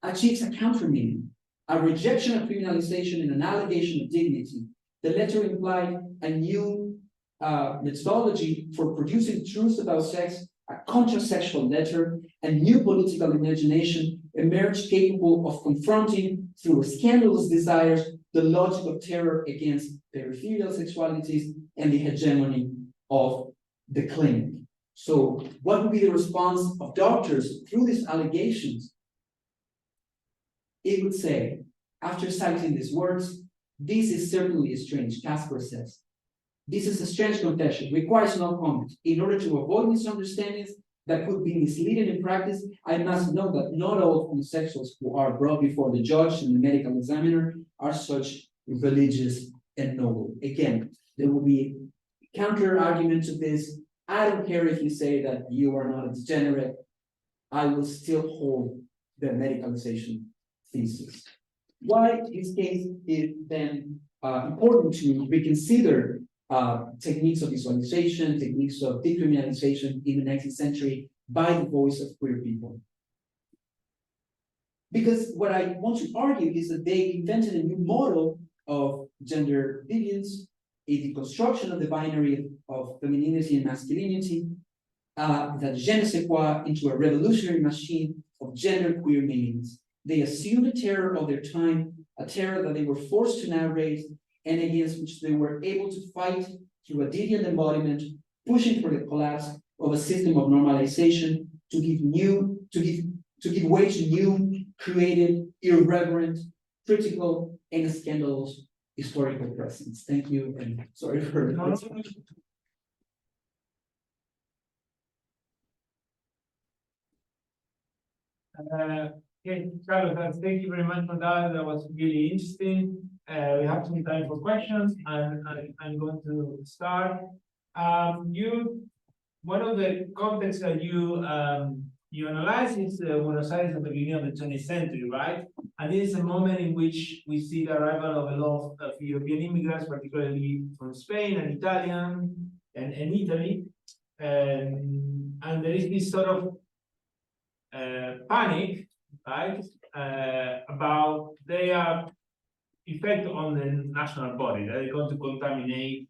achieves a counter meaning, a rejection of criminalization and an allegation of dignity. The letter implied a new methodology for producing truths about sex, a contrasexual letter, a new political imagination emerged capable of confronting through scandalous desires the logic of terror against peripheral sexualities and the hegemony of the clinic. So what would be the response of doctors through these allegations? It would say, after citing these words, this is certainly a strange, Casper says. This is a strange confession, requires no comment. In order to avoid misunderstandings that could be misleading in practice, I must note that not all homosexuals who are brought before the judge and the medical examiner are such religious and noble. Again, there will be a counter argument to this. I don't care if you say that you are not a degenerate. I will still hold the medicalization thesis. Why this case is then important to reconsider techniques of visualization, techniques of decriminalization in the 19th century by the voice of queer people. Because what I want to argue is that they invented a new model of gender deviance, a deconstruction of the binary of femininity and masculinity, that je ne sais quoi into a revolutionary machine of gender queer meanings. They assumed the terror of their time, a terror that they were forced to narrate and against which they were able to fight through a deviant embodiment, pushing for the collapse of a system of normalization to give way to new, creative, irreverent, critical, and scandalous historical presence. Thank you, and sorry for Okay, Carlos, thank you very much for that. That was really interesting. We have some time for questions, and I'm going to start. One of the contexts that you analyze is Buenos Aires at the beginning of the 20th century, right? And this is a moment in which we see the arrival of a lot of European immigrants, particularly from Spain and Italian and Italy. And there is this sort of panic, right, about their effect on the national body. That they're going to contaminate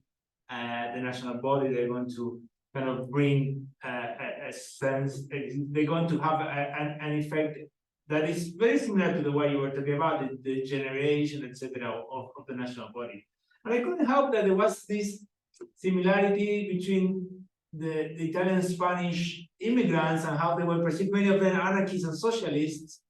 the national body. They're going to kind of bring a sense. They're going to have an effect that is very similar to the way you were talking about, the generation, etc., of the national body. And I couldn't help that there was this similarity between the Italian and Spanish immigrants and how they were perceived, many of them anarchists and socialists,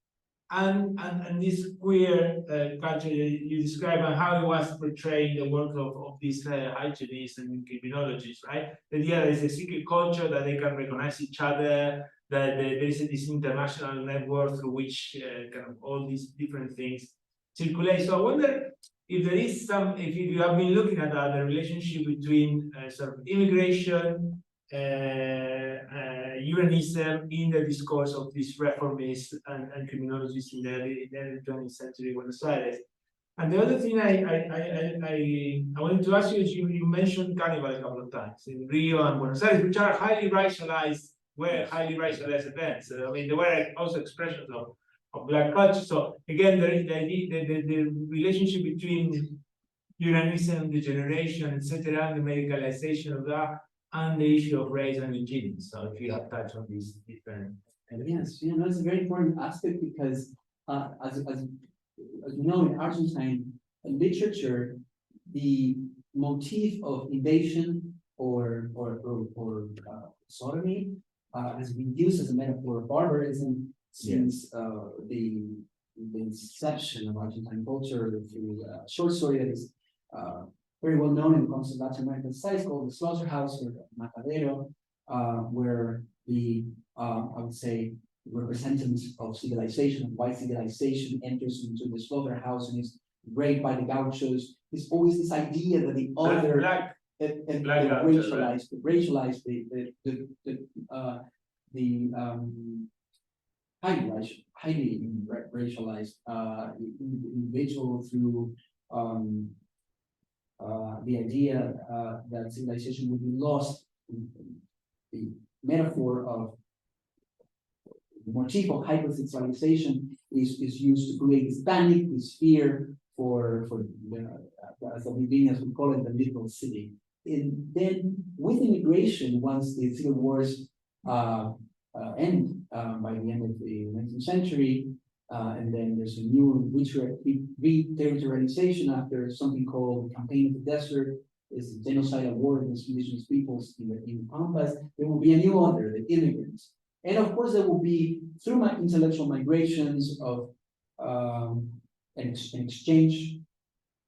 and this queer culture you describe and how it was portraying the work of these hygienists and criminologists, right? The idea that there's a secret culture, that they can recognize each other, that there is this international network through which kind of all these different things circulate. So I wonder if there is some, if you have been looking at that, the relationship between sort of immigration, Uranism in the discourse of these reformists and criminologists in the early 20th century Buenos Aires. And the other thing I wanted to ask you is you mentioned Carnival a couple of times in Rio and Buenos Aires, which are highly racialized events. I mean, there were also expressions of Black culture. So again, the relationship between Uranism, the generation, etc., the medicalization of that, and the issue of race and eugenics. So if you have touched on these different elements. Yes, it's a very important aspect because as you know, in Argentine, literature, the motif of invasion or sodomy has been used as a metaphor of barbarism since the inception of Argentine culture through a short story that is very well known in the context of Latin American studies called The Slaughterhouse or Matadero, where the, I would say, representative of civilization, of white civilization, enters into the slaughterhouse and is raped by the gauchos. There's always this idea that the other racialized highly racialized individual through the idea that civilization would be lost. The metaphor of the motif of hypersexualization is used to create this panic, this fear for as we call it, the literal city. And then with immigration, once the civil wars end by the end of the 19th century, and then there's a new re-territorialization after something called the Campaign of the Desert, is the genocidal war against indigenous peoples in the Pampas. There will be a new order, the immigrants. And of course, there will be, through my intellectual migrations of an exchange,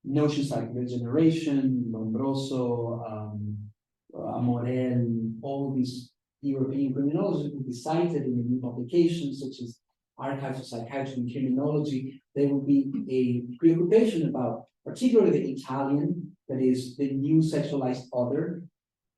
notions like regeneration, Lombroso, Amorel, all these European criminologists will be cited in the new publications, such as Archives of Psychiatry and Criminology. There will be a preoccupation about, particularly the Italian, that is the new sexualized other,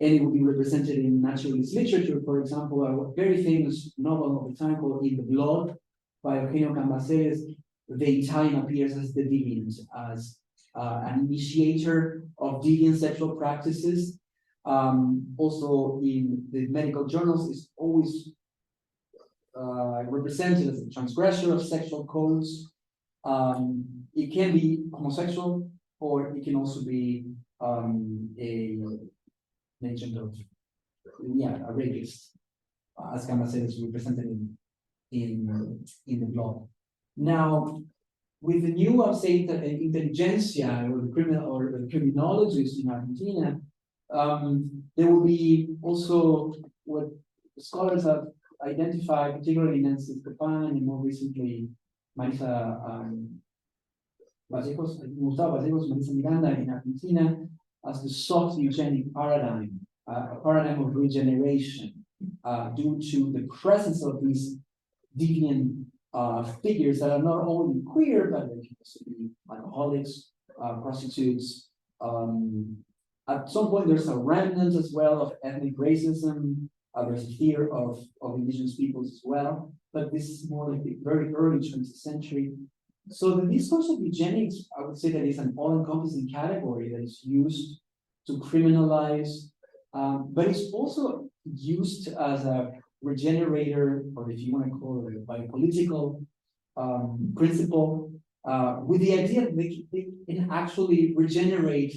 and it will be represented in naturalist literature. For example, a very famous novel of the time called In the Blood by Eugenio Cambaceres. The Italian appears as the deviant, as an initiator of deviant sexual practices. Also in the medical journals is always represented as a transgressor of sexual codes. It can be homosexual, or it can also be a agent of, a rapist, as Cambaceres is represented in the Blood. Now, with the new, I'll say, intelligentsia or the criminal or the criminologists in Argentina, there will be also what scholars have identified, particularly Nancy Stepan and more recently Marisa Gustavo Vallejos, Marisa Miranda in Argentina, as the soft eugenic paradigm, a paradigm of regeneration due to the presence of these deviant figures that are not only queer, but they can also be alcoholics, prostitutes. At some point, there's a remnant as well of ethnic racism. There's a fear of indigenous peoples as well. But this is more like the very early 20th century. So the discourse of eugenics, I would say that is an all-encompassing category that is used to criminalize, but it's also used as a regenerator, or if you want to call it a biopolitical principle, with the idea that they can actually regenerate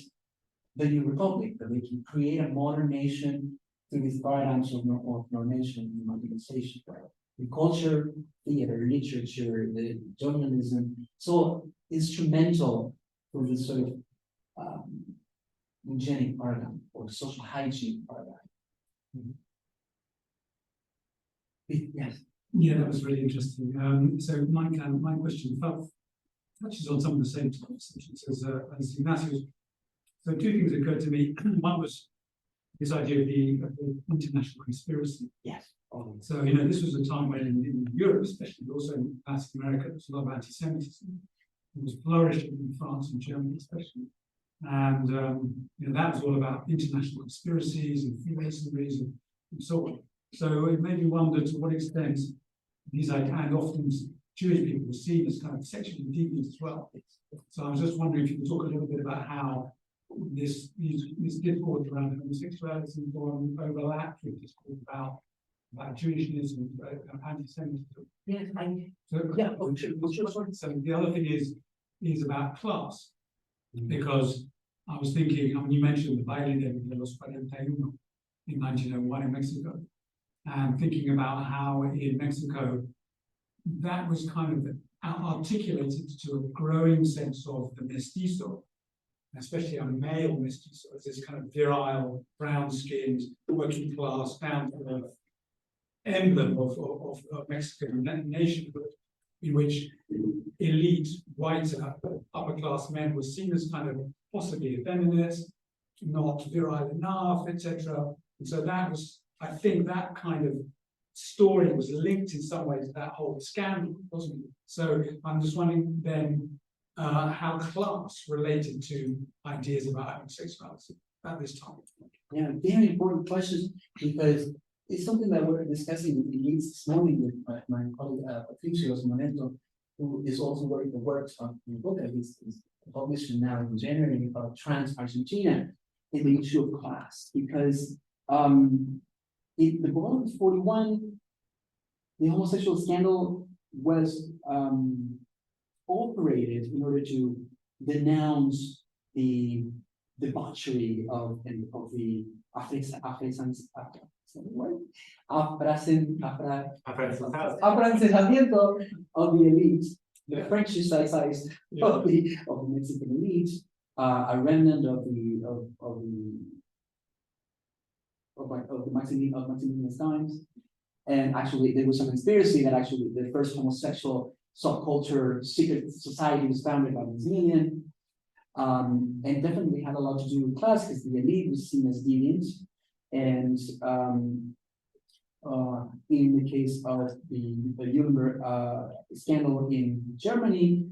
the new republic, that they can create a modern nation through these paradigms of normation and modernization. The culture, theater, literature, the journalism, so instrumental for this sort of eugenic paradigm or social hygiene paradigm. Yes. Yeah, that was really interesting. So my question touches on some of the same subjects as Ignacio's. So two things occurred to me. One was this idea of the international conspiracy. Yes. So, this was a time when in Europe, especially, but also in Latin America, there was a lot of anti-Semitism. It was flourishing in France and Germany, especially. And, that was all about international conspiracies and Freemasonry and so on. So it made me wonder to what extent these, and often Jewish people were seen as kind of sexually deviant as well. So I was just wondering if you could talk a little bit about how this discourse around homosexuality overlapped with discourse about Jewishness and anti-Semitism. Yes, So the other thing is about class, because I was thinking, you mentioned the Baile de los 41 in 1901 in Mexico, and thinking about how in Mexico that was kind of articulated to a growing sense of the mestizo, especially a male mestizo, as this kind of virile, brown-skinned, working class, down-to-earth emblem of Mexican nationhood, in which elite, white, upper-class men were seen as kind of possibly effeminate, not virile enough, etc. And so that was, I think, that kind of story was linked in some ways to that whole scandal, wasn't it? So I'm just wondering then how class related to ideas about homosexuality at this time. Yeah, very important questions, because it's something that we're discussing in Leeds this morning with my colleague Patricio Moneto, who is also working the works on the book that is published now in January about trans Argentina in the issue of class, because the bottom of 41, the homosexual scandal was operated in order to denounce the debauchery of the afrancesamiento of the elite, the Frenchicized of the Mexican elite, a remnant of the Maximilian's times. And actually, there was a conspiracy that actually the first homosexual subculture secret society was founded by Maximilian. And definitely had a lot to do with class, because the elite was seen as deviant. And in the case of the Nuremberg scandal in Germany,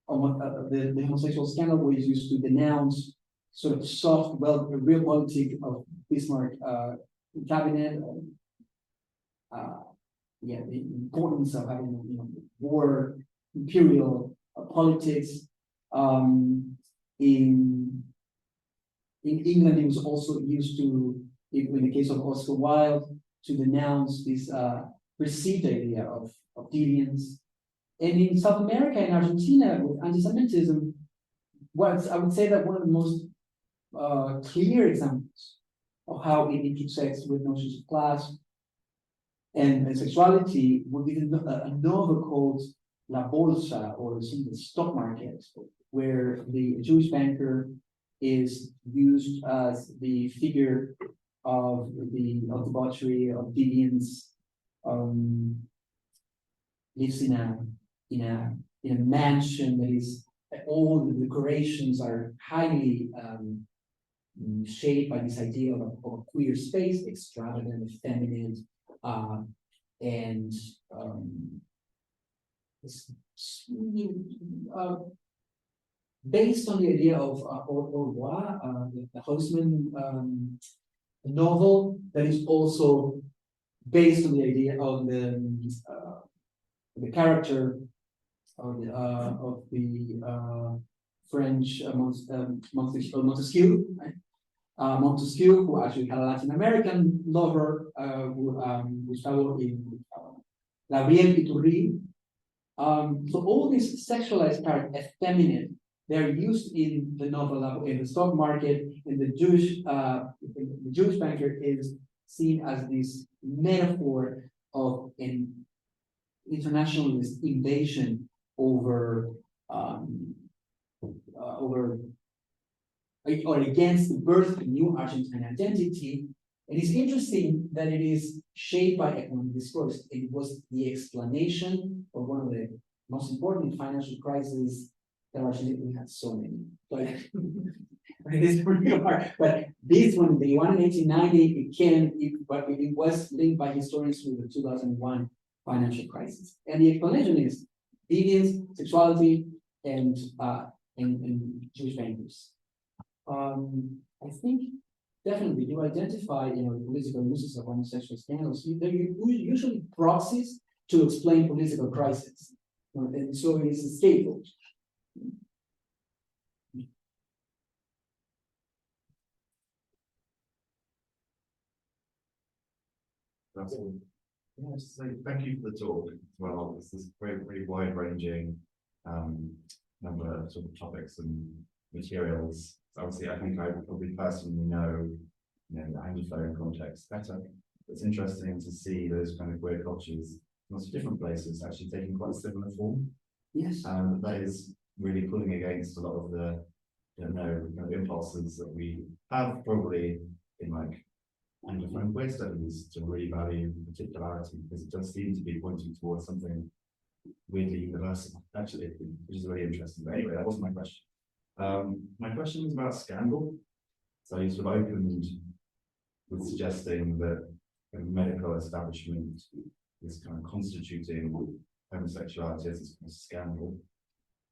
the homosexual scandal was used to denounce sort of soft, realpolitik of Bismarck cabinet. The importance of having war, imperial politics. In England, it was also used to, in the case of Oscar Wilde, to denounce this perceived idea of deviance. And in South America and Argentina, with anti-Semitism, I would say that one of the most clear examples of how it intersects with notions of class and sexuality would be a novel called La Bolsa, or the stock market, where the Jewish banker is used as the figure of the debauchery, of deviance, lives in a mansion that is, all the decorations are highly shaped by this idea of a queer space, extravagant, effeminate, and based on the idea of the Haussmann novel, that is also based on the idea of the character of the French Montesquieu, right? Montesquieu, who actually had a Latin American lover, Gustavo Gabriel Iturri. So all these sexualized characters, effeminate, they're used in the novel, in the stock market, and the Jewish banker is seen as this metaphor of an internationalist invasion over or against the birth of a new Argentine identity. And it's interesting that it is shaped by economic discourse. It was the explanation of one of the most important financial crises that Argentina had so many. But it is pretty hard. But this one, the one in 1890, but it was linked by historians with the 2001 financial crisis. And the explanation is deviance, sexuality, and Jewish bankers. I think definitely you identify, political uses of homosexual scandals. They're usually proxies to explain political crisis, and so it is a scapegoat. Absolutely. Yes, so thank you for the talk as well. This is very wide-ranging number of sort of topics and materials. Obviously, I think I probably personally know the Anglophone context better. It's interesting to see those kind of queer cultures in lots of different places actually taking quite a similar form. Yes. That is really pulling against a lot of the, impulses that we have probably in like Anglophone queer studies to really value particularity, because it does seem to be pointing towards something weirdly universal, actually, which is really interesting. But anyway, that wasn't my question. My question is about scandal. So you sort of opened with suggesting that the medical establishment is kind of constituting homosexuality as a scandal,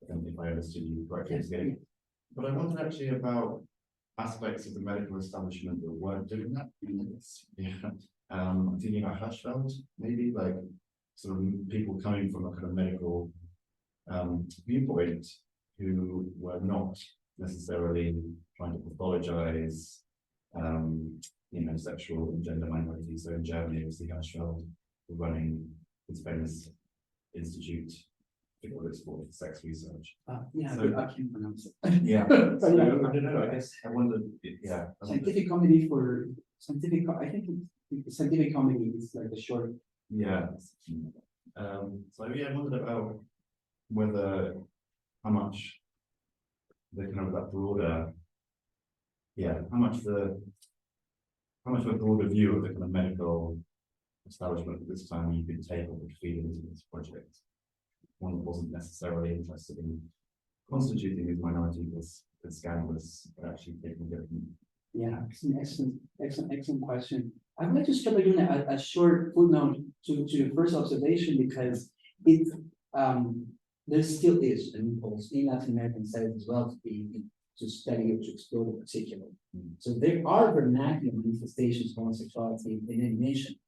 if I understood you correctly. Yes. But I wondered actually about aspects of the medical establishment that weren't doing that. Yeah. I'm thinking about Hirschfeld, maybe, like sort of people coming from a kind of medical viewpoint who were not necessarily trying to pathologize sexual and gender minorities. So in Germany, it was the Hirschfeld running his famous institute for sex research. Yeah, So, I can't pronounce it. Yeah. So, I don't know. I guess I wondered. Yeah. Scientific comedy for scientific. I think scientific comedy is like a short. Yeah. So yeah, I wondered about whether how much the kind of that broader. Yeah. How much of a broader view of the kind of medical establishment at this time you could take or could feed into this project. One that wasn't necessarily interested in constituting these minorities as scandalous, but actually taking different. Yeah, excellent question. I would like to start by doing a short footnote to the first observation, because it there still is an impulse in Latin American studies as well to study or to explore the particular. So there are vernacular manifestations of homosexuality in any nation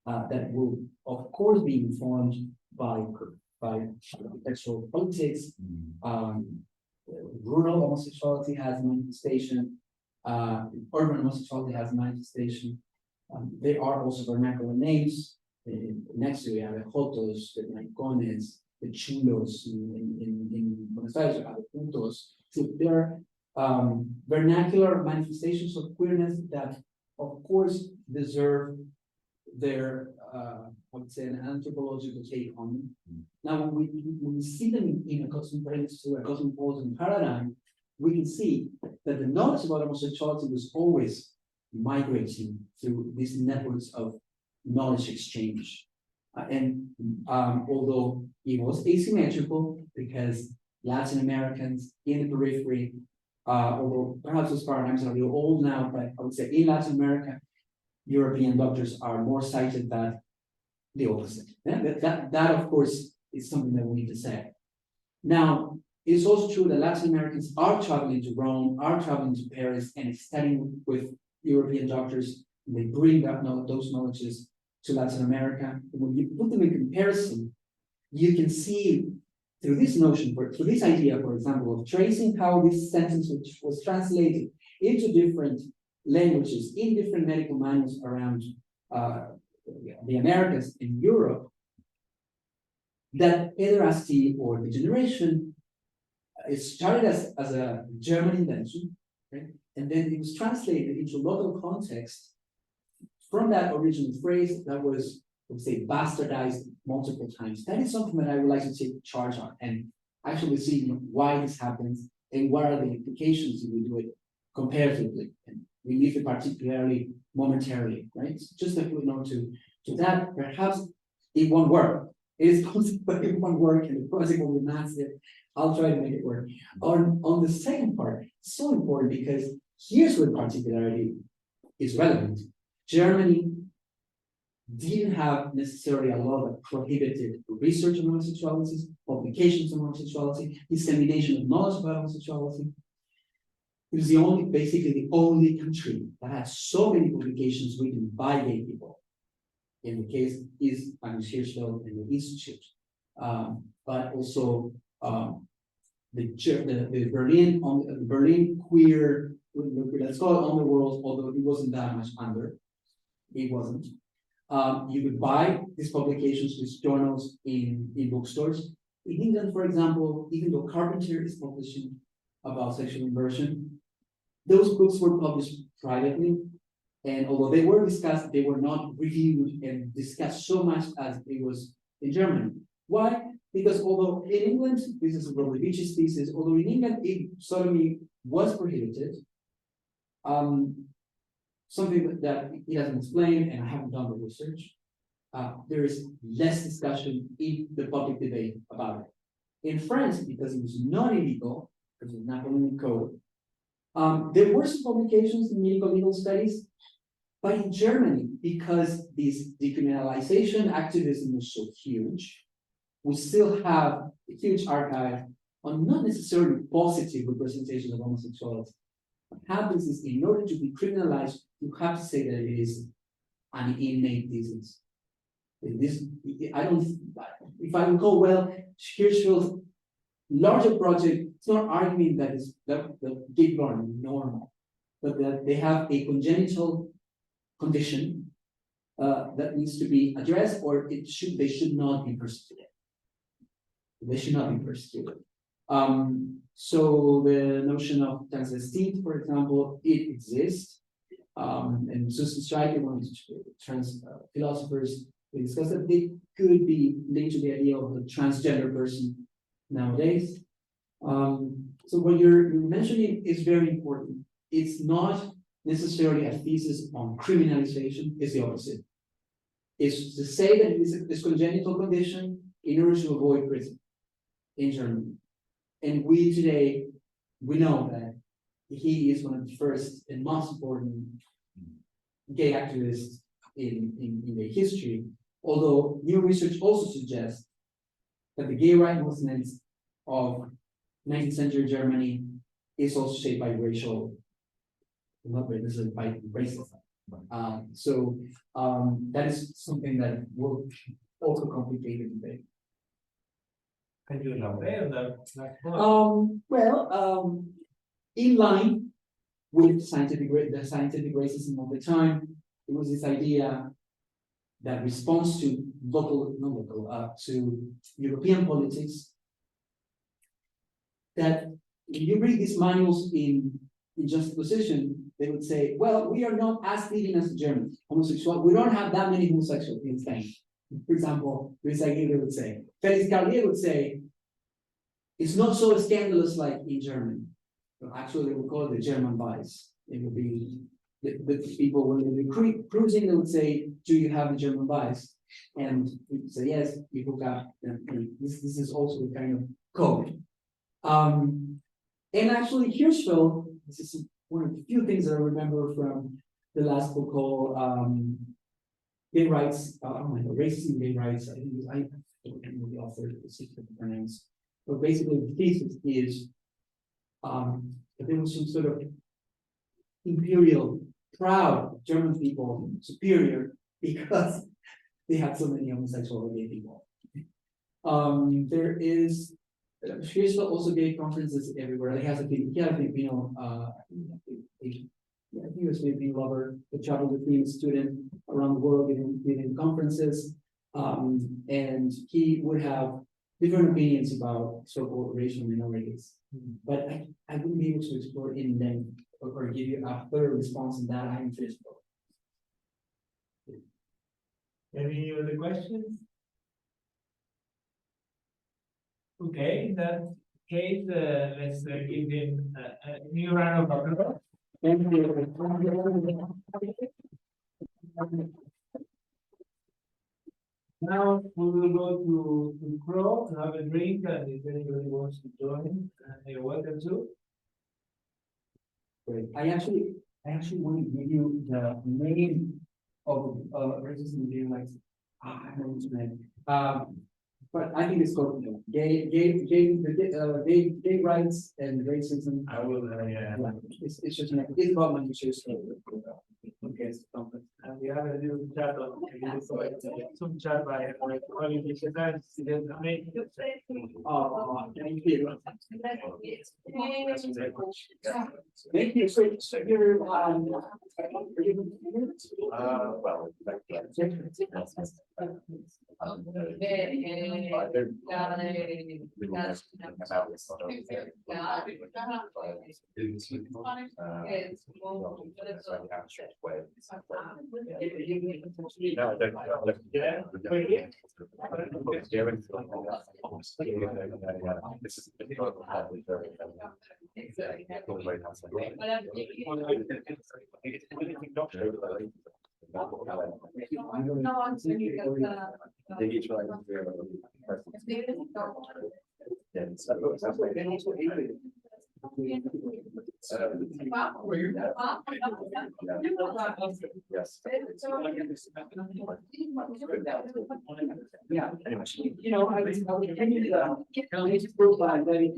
that will, of course, be informed by sexual politics. Rural homosexuality has a manifestation. Urban homosexuality has a manifestation. There are also vernacular names. Next to we have the Jotos, the Maicones, the Chulos in Buenos Aires, you have the Puntos. So there are vernacular manifestations of queerness that, of course, deserve their I would say an anthropological take on them. Now, when we see them in a cosmopolitan paradigm, we can see that the knowledge about homosexuality was always migrating through these networks of knowledge exchange. Although it was asymmetrical, because Latin Americans in the periphery, although perhaps those paradigms are a little old now, but I would say in Latin America, European doctors are more cited than the opposite. That of course is something that we need to say. Now, it's also true that Latin Americans are traveling to Rome, are traveling to Paris, and studying with European doctors. They bring those knowledges to Latin America. And when you put them in comparison, you can see through this notion, through this idea, for example, of tracing how this sentence was translated into different languages in different medical manuals around the Americas and Europe, that pederasty or degeneration, it started as a German invention, right? And then it was translated into local context from that original phrase that was, let's say, bastardized multiple times. That is something that I would like to take charge on and actually see why this happens and what are the implications if we do it comparatively. And we leave it particularly momentarily, right? Just a footnote to that. Perhaps it won't work. It is possible, but it won't work, and the project will be massive. I'll try to make it work. On the second part, it's so important because here's where particularity is relevant. Germany didn't have necessarily a lot of prohibited research on homosexuality, publications on homosexuality, dissemination of knowledge about homosexuality. It was basically the only country that had so many publications written by gay people. In the case is Magnus Hirschfeld and the Institute, but also the Berlin queer, let's call it underworld, although it wasn't that much under. It wasn't. You could buy these publications, these journals in bookstores. In England, for example, even though Carpenter is publishing about sexual inversion, those books were published privately. And although they were discussed, they were not reviewed and discussed so much as it was in Germany. Why? Because although in England, this is Rolovic's thesis, although in England sodomy was prohibited, something that he doesn't explain, and I haven't done the research, there is less discussion in the public debate about it. In France, because it was not illegal, because of the Napoleonic Code, there were some publications in medico-legal studies, but in Germany, because this decriminalization activism was so huge, we still have a huge archive on not necessarily positive representation of homosexuality. What happens is, in order to be criminalized, you have to say that it is an innate disease. I don't, if I recall well, Hirschfeld's larger project, it's not arguing that the gay people are normal, but that they have a congenital condition that needs to be addressed, or they should not be persecuted. They should not be persecuted. So the notion of transatlantic, for example, it exists. And Susan Stryker, one of the trans philosophers, we discussed that they could be linked to the idea of a transgender person nowadays. So what you're mentioning is very important. It's not necessarily a thesis on criminalization, it's the opposite. It's to say that it is this congenital condition in order to avoid prison in Germany. And we today, we know that he is one of the first and most important gay activists in the history, although new research also suggests that the gay rights movements of 19th century Germany is also shaped by racial, not necessarily by racism. That is something that will also complicate the debate. Can you elaborate on that? In line with the scientific racism of the time, it was this idea that response to to European politics, that if you read these manuals in juxtaposition, they would say, well, we are not as leading as the Germans. Homosexual, we don't have that many homosexuals in Spain. For example, this idea would say, Félix Carlier would say, it's not so scandalous like in Germany. So actually, they would call it the German vice. It would be the people, when they were cruising, they would say, do you have the German vice? And we would say, yes, people got, this is also a kind of code. And actually, Hirschfeld, this is one of the few things that I remember from the last book called Gay Rights, Racism, Gay Rights. I don't know the author, the pronounce. But basically, the thesis is that there was some sort of imperial, proud German people, superior, because they had so many homosexual gay people. There is Hirschfeld also gave conferences everywhere. He had a Filipino, I think he was a Filipino lover, who traveled with me, a student around the world giving conferences. And he would have different opinions about so-called racial minorities. But I wouldn't be able to explore in length or give you a thorough response on that. I'm Hirschfeld. Any other questions? Okay, in that case, let's give him a new round of applause. Thank you. Now we will go to Crow to have a drink, and if anybody wants to join, you're welcome to. Great. I actually want to give you the name of racism gay rights. I don't know its name. But I think it's called gay rights and racism. I will. Yeah. It's just it's about my issues. Okay, and we have a little chat on some chat by calling the event. Oh, thank you. Thank you. So you're well, Yes. Yeah, you know, I was thinking his profile very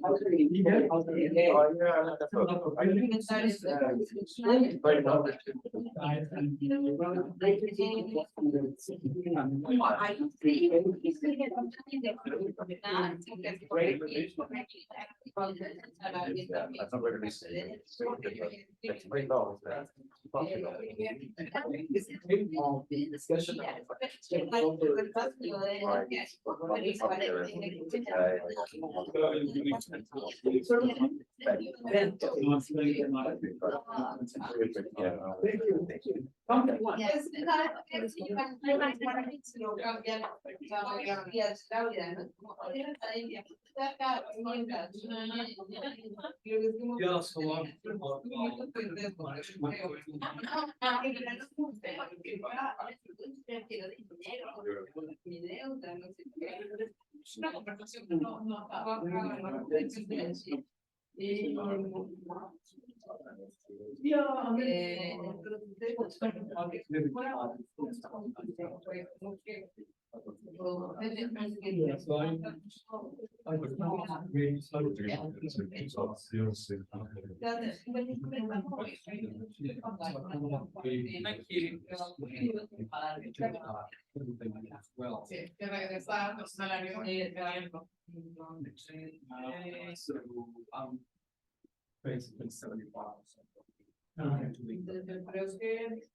discussion.